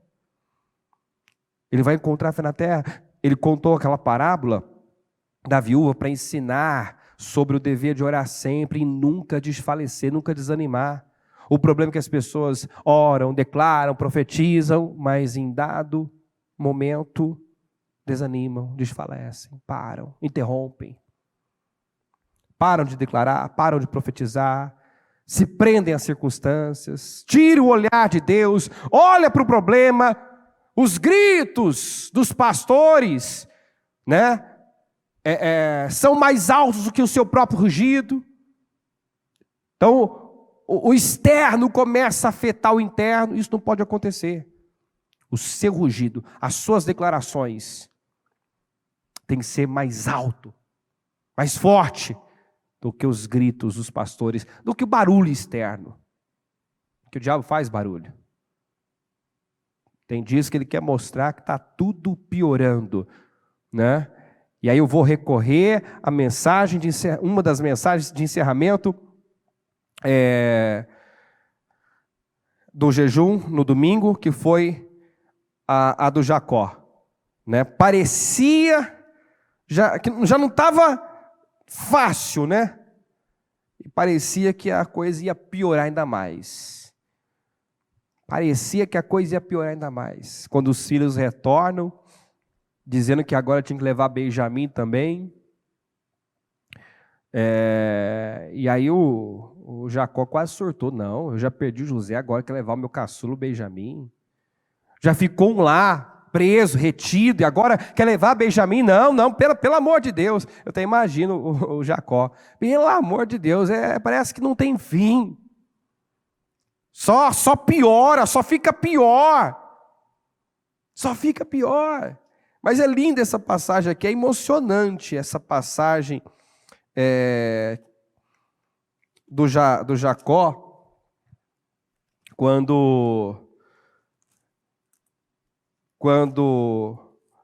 Ele vai encontrar fé na terra? Ele contou aquela parábola da viúva para ensinar sobre o dever de orar sempre e nunca desfalecer, nunca desanimar. O problema é que as pessoas oram, declaram, profetizam, mas em dado momento desanimam, desfalecem, param, interrompem. Param de declarar, param de profetizar, se prendem às circunstâncias, tira o olhar de Deus, olha para o problema, os gritos dos pastores, né, são mais altos do que o seu próprio rugido. Então, o externo começa a afetar o interno, isso não pode acontecer. o seu rugido, as suas declarações tem que ser mais alto, mais forte do que os gritos dos pastores, do que o barulho externo. Que o diabo faz barulho. Tem dias que ele quer mostrar que está tudo piorando, né? E aí eu vou recorrer à mensagem uma das mensagens de encerramento do jejum no domingo, que foi a do Jacó, né? Parecia que já não estava fácil, né? E parecia que a coisa ia piorar ainda mais. Parecia que a coisa ia piorar ainda mais. Quando os filhos retornam, dizendo que agora tinha que levar Benjamim também. E aí o Jacó quase surtou. Não, eu já perdi o José, agora quer levar o meu caçulo Benjamim. Já ficou um lá, preso, retido, e agora quer levar Benjamim? Não, pelo amor de Deus. Eu até imagino o Jacó. Pelo amor de Deus, parece que não tem fim. Só piora, só fica pior. Só fica pior. Mas é linda essa passagem aqui, é emocionante essa passagem do Jacó, quando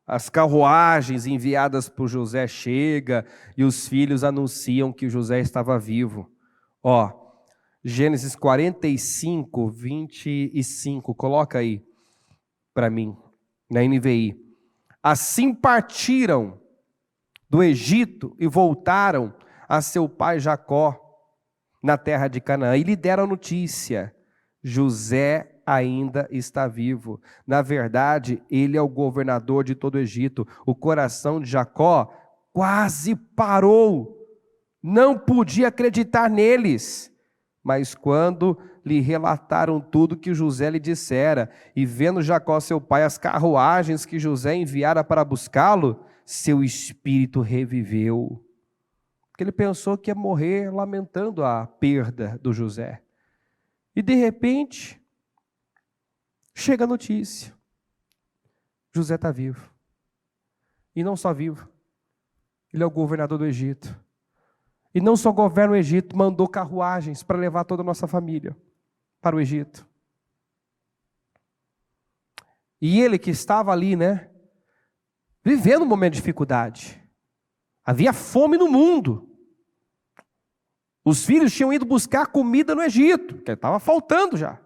as carruagens enviadas por José chegam e os filhos anunciam que o José estava vivo. Gênesis 45, 25, coloca aí para mim, na NVI. Assim partiram do Egito e voltaram a seu pai Jacó, na terra de Canaã, e lhe deram a notícia: José ainda está vivo. Na verdade, ele é o governador de todo o Egito. O coração de Jacó quase parou, não podia acreditar neles. Mas quando lhe relataram tudo que José lhe dissera, e vendo Jacó seu pai as carruagens que José enviara para buscá-lo, seu espírito reviveu. Porque ele pensou que ia morrer lamentando a perda do José. E de repente, chega a notícia: José está vivo. E não só vivo, ele é o governador do Egito. E não só governa o Egito, mandou carruagens para levar toda a nossa família para o Egito. E ele que estava ali, né, vivendo um momento de dificuldade. Havia fome no mundo. Os filhos tinham ido buscar comida no Egito, que estava faltando já.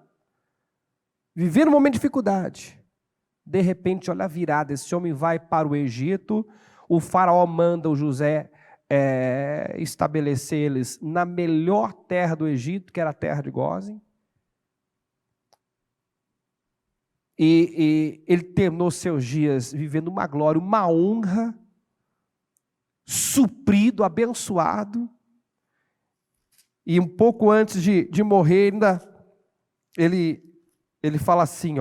Vivendo um momento de dificuldade. De repente, olha a virada, esse homem vai para o Egito, o faraó manda o José estabelecer eles na melhor terra do Egito, que era a terra de Gósen. E ele terminou seus dias vivendo uma glória, uma honra, suprido, abençoado. E um pouco antes de morrer, ainda ele fala assim,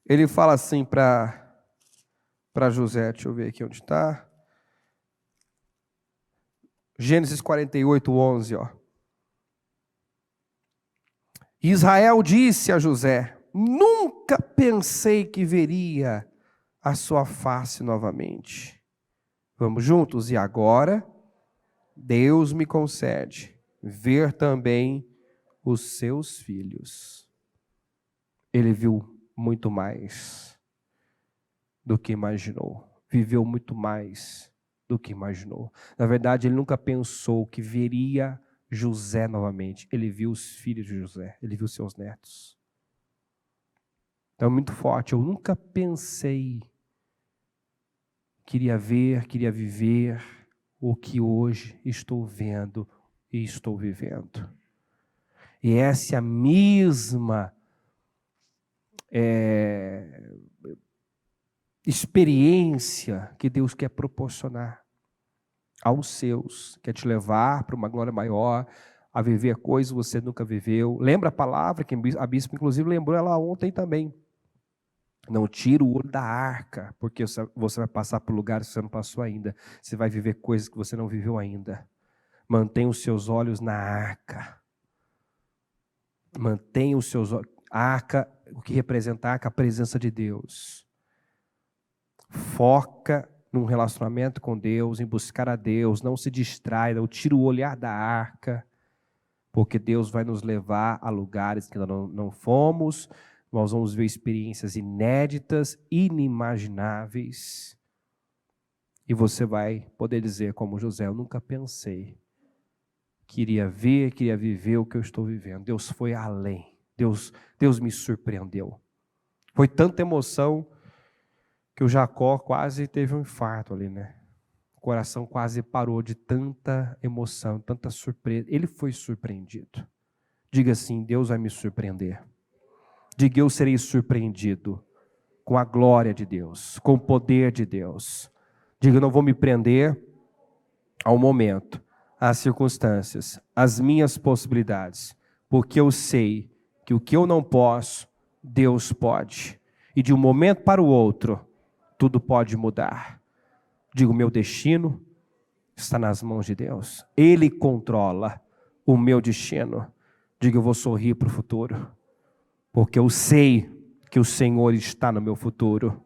ele fala assim para José, deixa eu ver aqui onde está. Gênesis 48, 11, Israel disse a José: nunca pensei que veria a sua face novamente. Vamos juntos? E agora, Deus me concede ver também os seus filhos. Ele viu muito mais do que imaginou. Viveu muito mais do que imaginou. Na verdade, ele nunca pensou que veria José novamente. Ele viu os filhos de José, ele viu seus netos. Então é muito forte. Eu nunca pensei que iria ver, queria viver o que hoje estou vendo e estou vivendo. E essa é a mesma experiência que Deus quer proporcionar aos seus, quer te levar para uma glória maior, a viver coisas que você nunca viveu. Lembra a palavra que a bispa inclusive lembrou ela ontem também. Não tira o olho da arca, porque você vai passar por lugares que você não passou ainda. Você vai viver coisas que você não viveu ainda. Mantenha os seus olhos na arca. Mantenha os seus olhos. A arca, o que representa a arca? A presença de Deus. Foca num relacionamento com Deus, em buscar a Deus, não se distrai, não tira o olhar da arca, porque Deus vai nos levar a lugares que nós não fomos, nós vamos ver experiências inéditas, inimagináveis, e você vai poder dizer como José, eu nunca pensei que iria ver, queria viver o que eu estou vivendo. Deus foi além, Deus me surpreendeu. Foi tanta emoção que o Jacó quase teve um infarto ali, né? O coração quase parou de tanta emoção, tanta surpresa. Ele foi surpreendido. Diga assim, Deus vai me surpreender. Diga, eu serei surpreendido com a glória de Deus, com o poder de Deus. Diga, eu não vou me prender ao momento, às circunstâncias, às minhas possibilidades, porque eu sei que o que eu não posso, Deus pode. E de um momento para o outro, tudo pode mudar. Digo, meu destino está nas mãos de Deus. Ele controla o meu destino. Digo, eu vou sorrir para o futuro, porque eu sei que o Senhor está no meu futuro.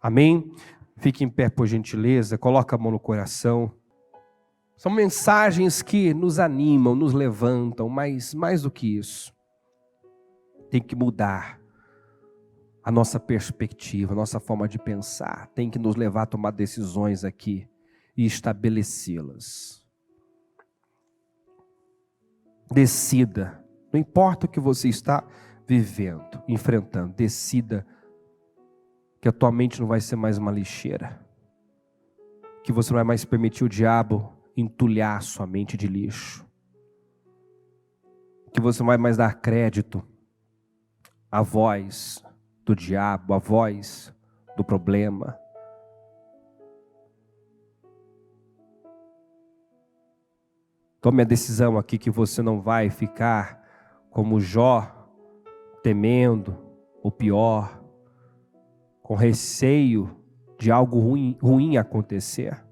Amém? Fique em pé, por gentileza, coloca a mão no coração. São mensagens que nos animam, nos levantam, mas mais do que isso, tem que mudar a nossa perspectiva, a nossa forma de pensar, tem que nos levar a tomar decisões aqui e estabelecê-las. Decida, não importa o que você está vivendo, enfrentando, decida que a tua mente não vai ser mais uma lixeira, que você não vai mais permitir o diabo entulhar a sua mente de lixo, que você não vai mais dar crédito à voz do diabo, a voz do problema. Tome a decisão aqui que você não vai ficar como Jó, temendo o pior, com receio de algo ruim acontecer.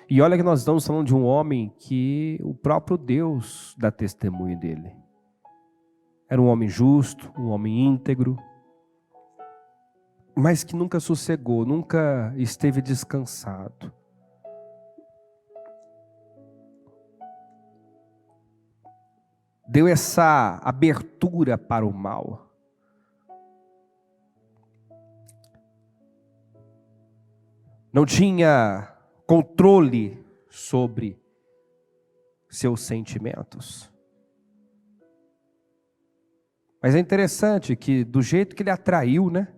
E olha que nós estamos falando de um homem que o próprio Deus dá testemunho dele. Era um homem justo, um homem íntegro, mas que nunca sossegou, nunca esteve descansado. Deu essa abertura para o mal. Não tinha controle sobre seus sentimentos. Mas é interessante que do jeito que ele atraiu, né,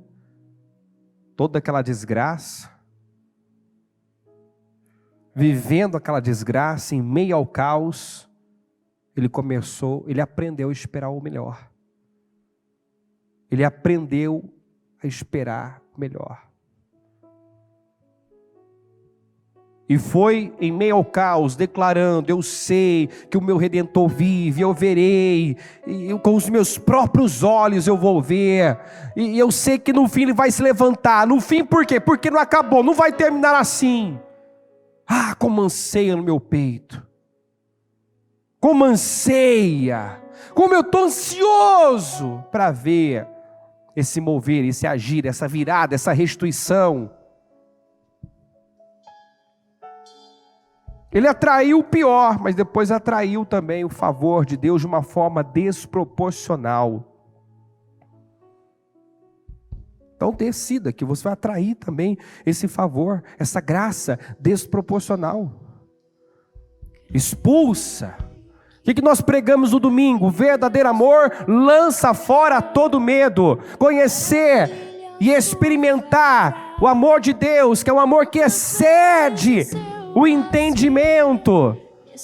toda aquela desgraça, vivendo aquela desgraça em meio ao caos, ele aprendeu a esperar o melhor. Ele aprendeu a esperar o melhor. E foi em meio ao caos, declarando, eu sei que o meu Redentor vive, eu verei, e com os meus próprios olhos eu vou ver, e eu sei que no fim ele vai se levantar. No fim por quê? Porque não acabou, não vai terminar assim. Ah, como anseia no meu peito, como anseia, como eu estou ansioso para ver esse mover, esse agir, essa virada, essa restituição. Ele atraiu o pior, mas depois atraiu também o favor de Deus de uma forma desproporcional. Então decida que você vai atrair também esse favor, essa graça desproporcional. Expulsa. O que nós pregamos no domingo? O verdadeiro amor lança fora todo medo. Conhecer e experimentar o amor de Deus, que é um amor que excede o entendimento,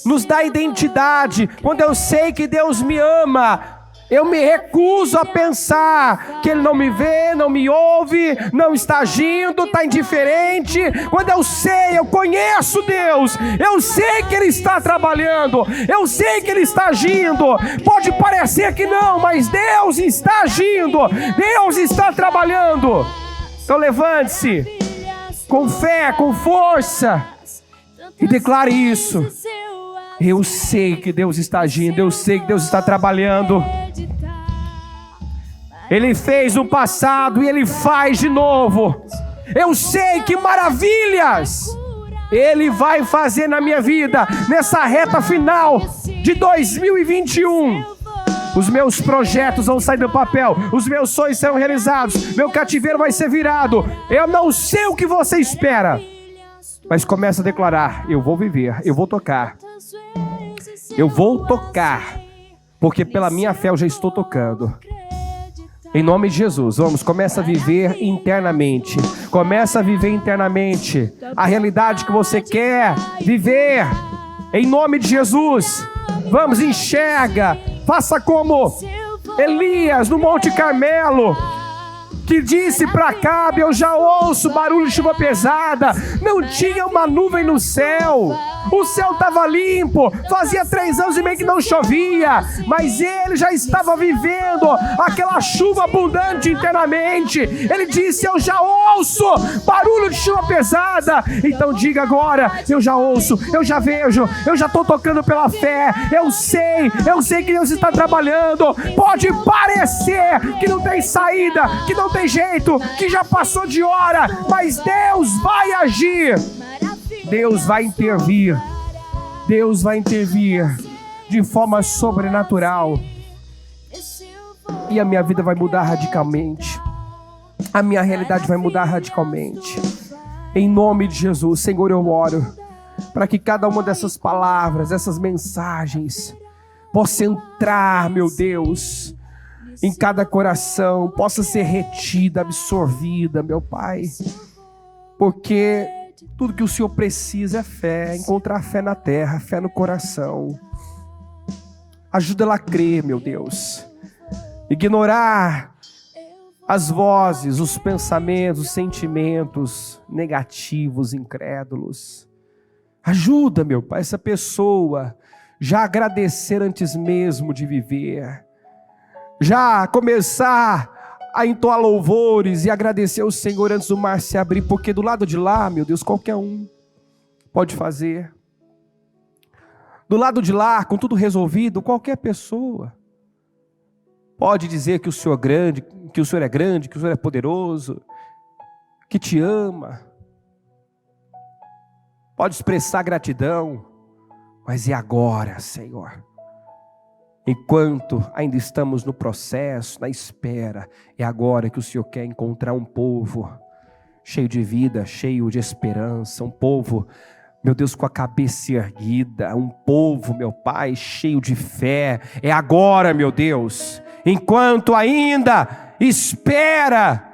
nos dá identidade. Quando eu sei que Deus me ama, eu me recuso a pensar que Ele não me vê, não me ouve, não está agindo, está indiferente. Quando eu sei, eu conheço Deus, eu sei que Ele está trabalhando, eu sei que Ele está agindo. Pode parecer que não, mas Deus está agindo, Deus está trabalhando. Então levante-se com fé, com força, e declare isso. Eu sei que Deus está agindo, eu sei que Deus está trabalhando. Ele fez no passado e Ele faz de novo. Eu sei que maravilhas Ele vai fazer na minha vida, nessa reta final de 2021. Os meus projetos vão sair do papel, os meus sonhos serão realizados, meu cativeiro vai ser virado. Eu não sei o que você espera, mas começa a declarar: eu vou viver, eu vou tocar. Eu vou tocar, porque pela minha fé eu já estou tocando. Em nome de Jesus, vamos, começa a viver internamente. Começa a viver internamente a realidade que você quer viver. Em nome de Jesus, vamos, enxerga. Faça como Elias no Monte Carmelo, que disse para Acabe: eu já ouço barulho de chuva pesada. Não tinha uma nuvem no céu, o céu estava limpo, fazia 3 anos e meio que não chovia, mas ele já estava vivendo aquela chuva abundante internamente. Ele disse: eu já ouço barulho de chuva pesada. Então diga agora: eu já ouço, eu já vejo, eu já estou tocando pela fé. Eu sei que Deus está trabalhando. Pode parecer que não tem saída, que não tem jeito, que já passou de hora, mas Deus vai agir. Deus vai intervir. Deus vai intervir de forma sobrenatural. E a minha vida vai mudar radicalmente. A minha realidade vai mudar radicalmente. Em nome de Jesus, Senhor, eu oro para que cada uma dessas palavras, essas mensagens, possa entrar, meu Deus, em cada coração, possa ser retida, absorvida, meu Pai. Porque tudo que o Senhor precisa é fé, encontrar fé na terra, fé no coração. Ajuda ela a crer, meu Deus. Ignorar as vozes, os pensamentos, os sentimentos negativos, incrédulos. Ajuda, meu Pai, essa pessoa já agradecer antes mesmo de viver. Já começar a entoar louvores e agradecer ao Senhor antes do mar se abrir, porque do lado de lá, meu Deus, qualquer um pode fazer. Do lado de lá, com tudo resolvido, qualquer pessoa pode dizer que o Senhor é grande, que o Senhor é poderoso, que te ama. Pode expressar gratidão, mas e agora, Senhor? Enquanto ainda estamos no processo, na espera, é agora que o Senhor quer encontrar um povo cheio de vida, cheio de esperança, um povo, meu Deus, com a cabeça erguida, um povo, meu Pai, cheio de fé. É agora, meu Deus, enquanto ainda espera,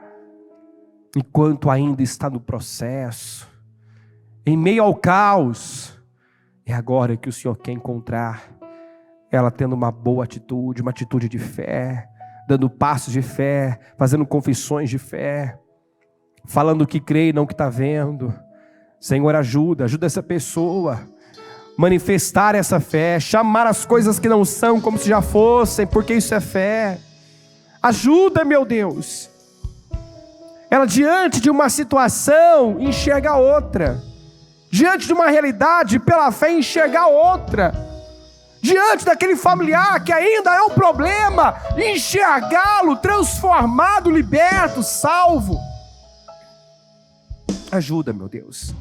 enquanto ainda está no processo, em meio ao caos, é agora que o Senhor quer encontrar ela tendo uma boa atitude, uma atitude de fé, dando passos de fé, fazendo confissões de fé, falando o que crê e não o que está vendo. Senhor, ajuda essa pessoa, manifestar essa fé, chamar as coisas que não são como se já fossem, porque isso é fé. Ajuda, meu Deus, ela diante de uma situação enxerga outra, diante de uma realidade pela fé enxergar outra, diante daquele familiar que ainda é um problema, enxergá-lo transformado, liberto, salvo. Ajuda, meu Deus,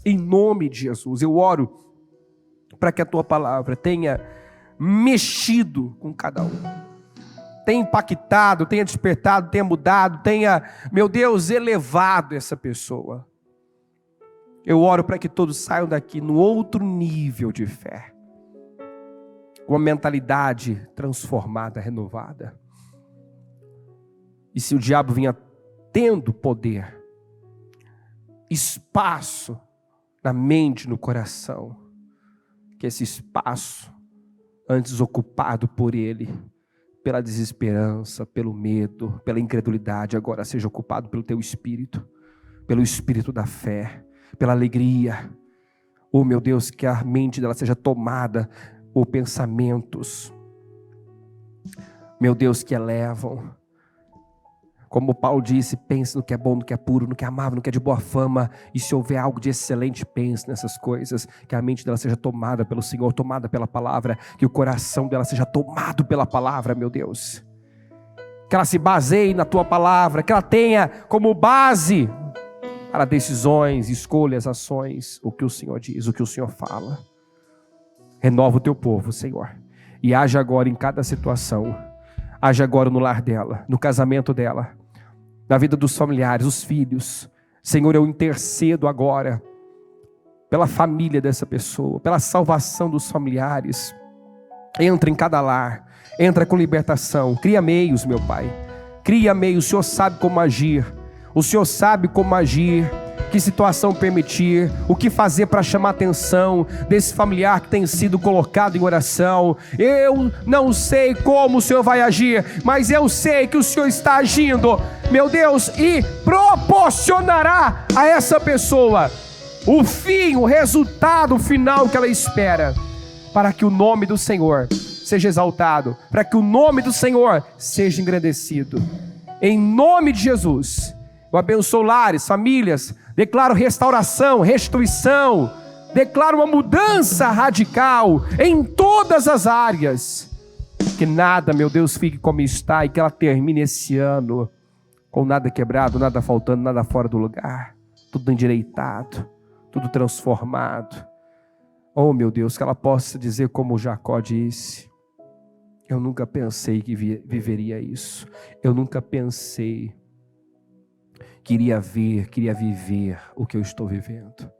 em nome de Jesus. Eu oro para que a tua palavra tenha mexido com cada um, tenha impactado, tenha despertado, tenha mudado, tenha, meu Deus, elevado essa pessoa. Eu oro para que todos saiam daqui no outro nível de fé, com uma mentalidade transformada, renovada. E se o diabo vinha tendo poder, espaço na mente, no coração, que esse espaço, antes ocupado por ele, pela desesperança, pelo medo, pela incredulidade, agora seja ocupado pelo teu espírito, pelo espírito da fé, pela alegria. Oh, meu Deus, que a mente dela seja tomada por pensamentos, meu Deus, que elevam. Como Paulo disse, pense no que é bom, no que é puro, no que é amável, no que é de boa fama. E se houver algo de excelente, pense nessas coisas. Que a mente dela seja tomada pelo Senhor, tomada pela palavra. Que o coração dela seja tomado pela palavra, meu Deus. que ela se baseie na tua palavra, que ela tenha como base para decisões, escolhas, ações, o que o Senhor diz, o que o Senhor fala. Renova o teu povo, Senhor, e age agora em cada situação. Age agora no lar dela, no casamento dela, na vida dos familiares, os filhos. Senhor, eu intercedo agora pela família dessa pessoa, pela salvação dos familiares. Entra em cada lar, entra com libertação, cria meios, meu Pai, cria meios. O Senhor sabe como agir, o Senhor sabe como agir, que situação permitir, o que fazer para chamar a atenção desse familiar que tem sido colocado em oração. Eu não sei como o Senhor vai agir, mas eu sei que o Senhor está agindo, meu Deus, e proporcionará a essa pessoa o fim, o resultado final que ela espera, para que o nome do Senhor seja exaltado, para que o nome do Senhor seja engrandecido. Em nome de Jesus, eu abençoo lares, famílias, declaro restauração, restituição, declaro uma mudança radical em todas as áreas. Que nada, meu Deus, fique como está, e que ela termine esse ano com nada quebrado, nada faltando, nada fora do lugar, tudo endireitado, tudo transformado. Oh, meu Deus, que ela possa dizer como Jacó disse: eu nunca pensei que viveria isso. Eu nunca pensei que iria viver o que eu estou vivendo.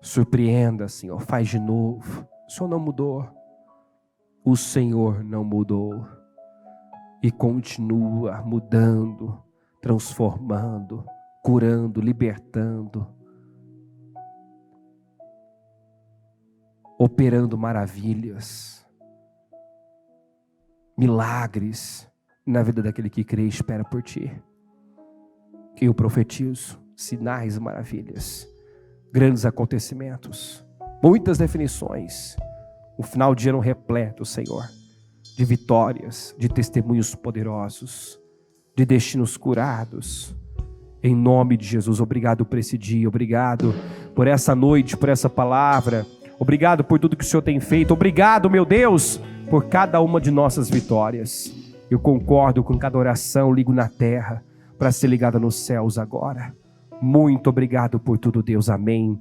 Surpreenda, Senhor, faz de novo. O Senhor não mudou. O Senhor não mudou. E continua mudando, transformando, curando, libertando, operando maravilhas, milagres na vida daquele que crê e espera por Ti. Que eu profetizo sinais e maravilhas, grandes acontecimentos, muitas definições, um final de ano repleto, Senhor, de vitórias, de testemunhos poderosos, de destinos curados. Em nome de Jesus, obrigado por esse dia, obrigado por essa noite, por essa palavra, obrigado por tudo que o Senhor tem feito, obrigado, meu Deus, por cada uma de nossas vitórias. Eu concordo com cada oração, ligo na terra, para ser ligada nos céus agora. Muito obrigado por tudo, Deus. Amém.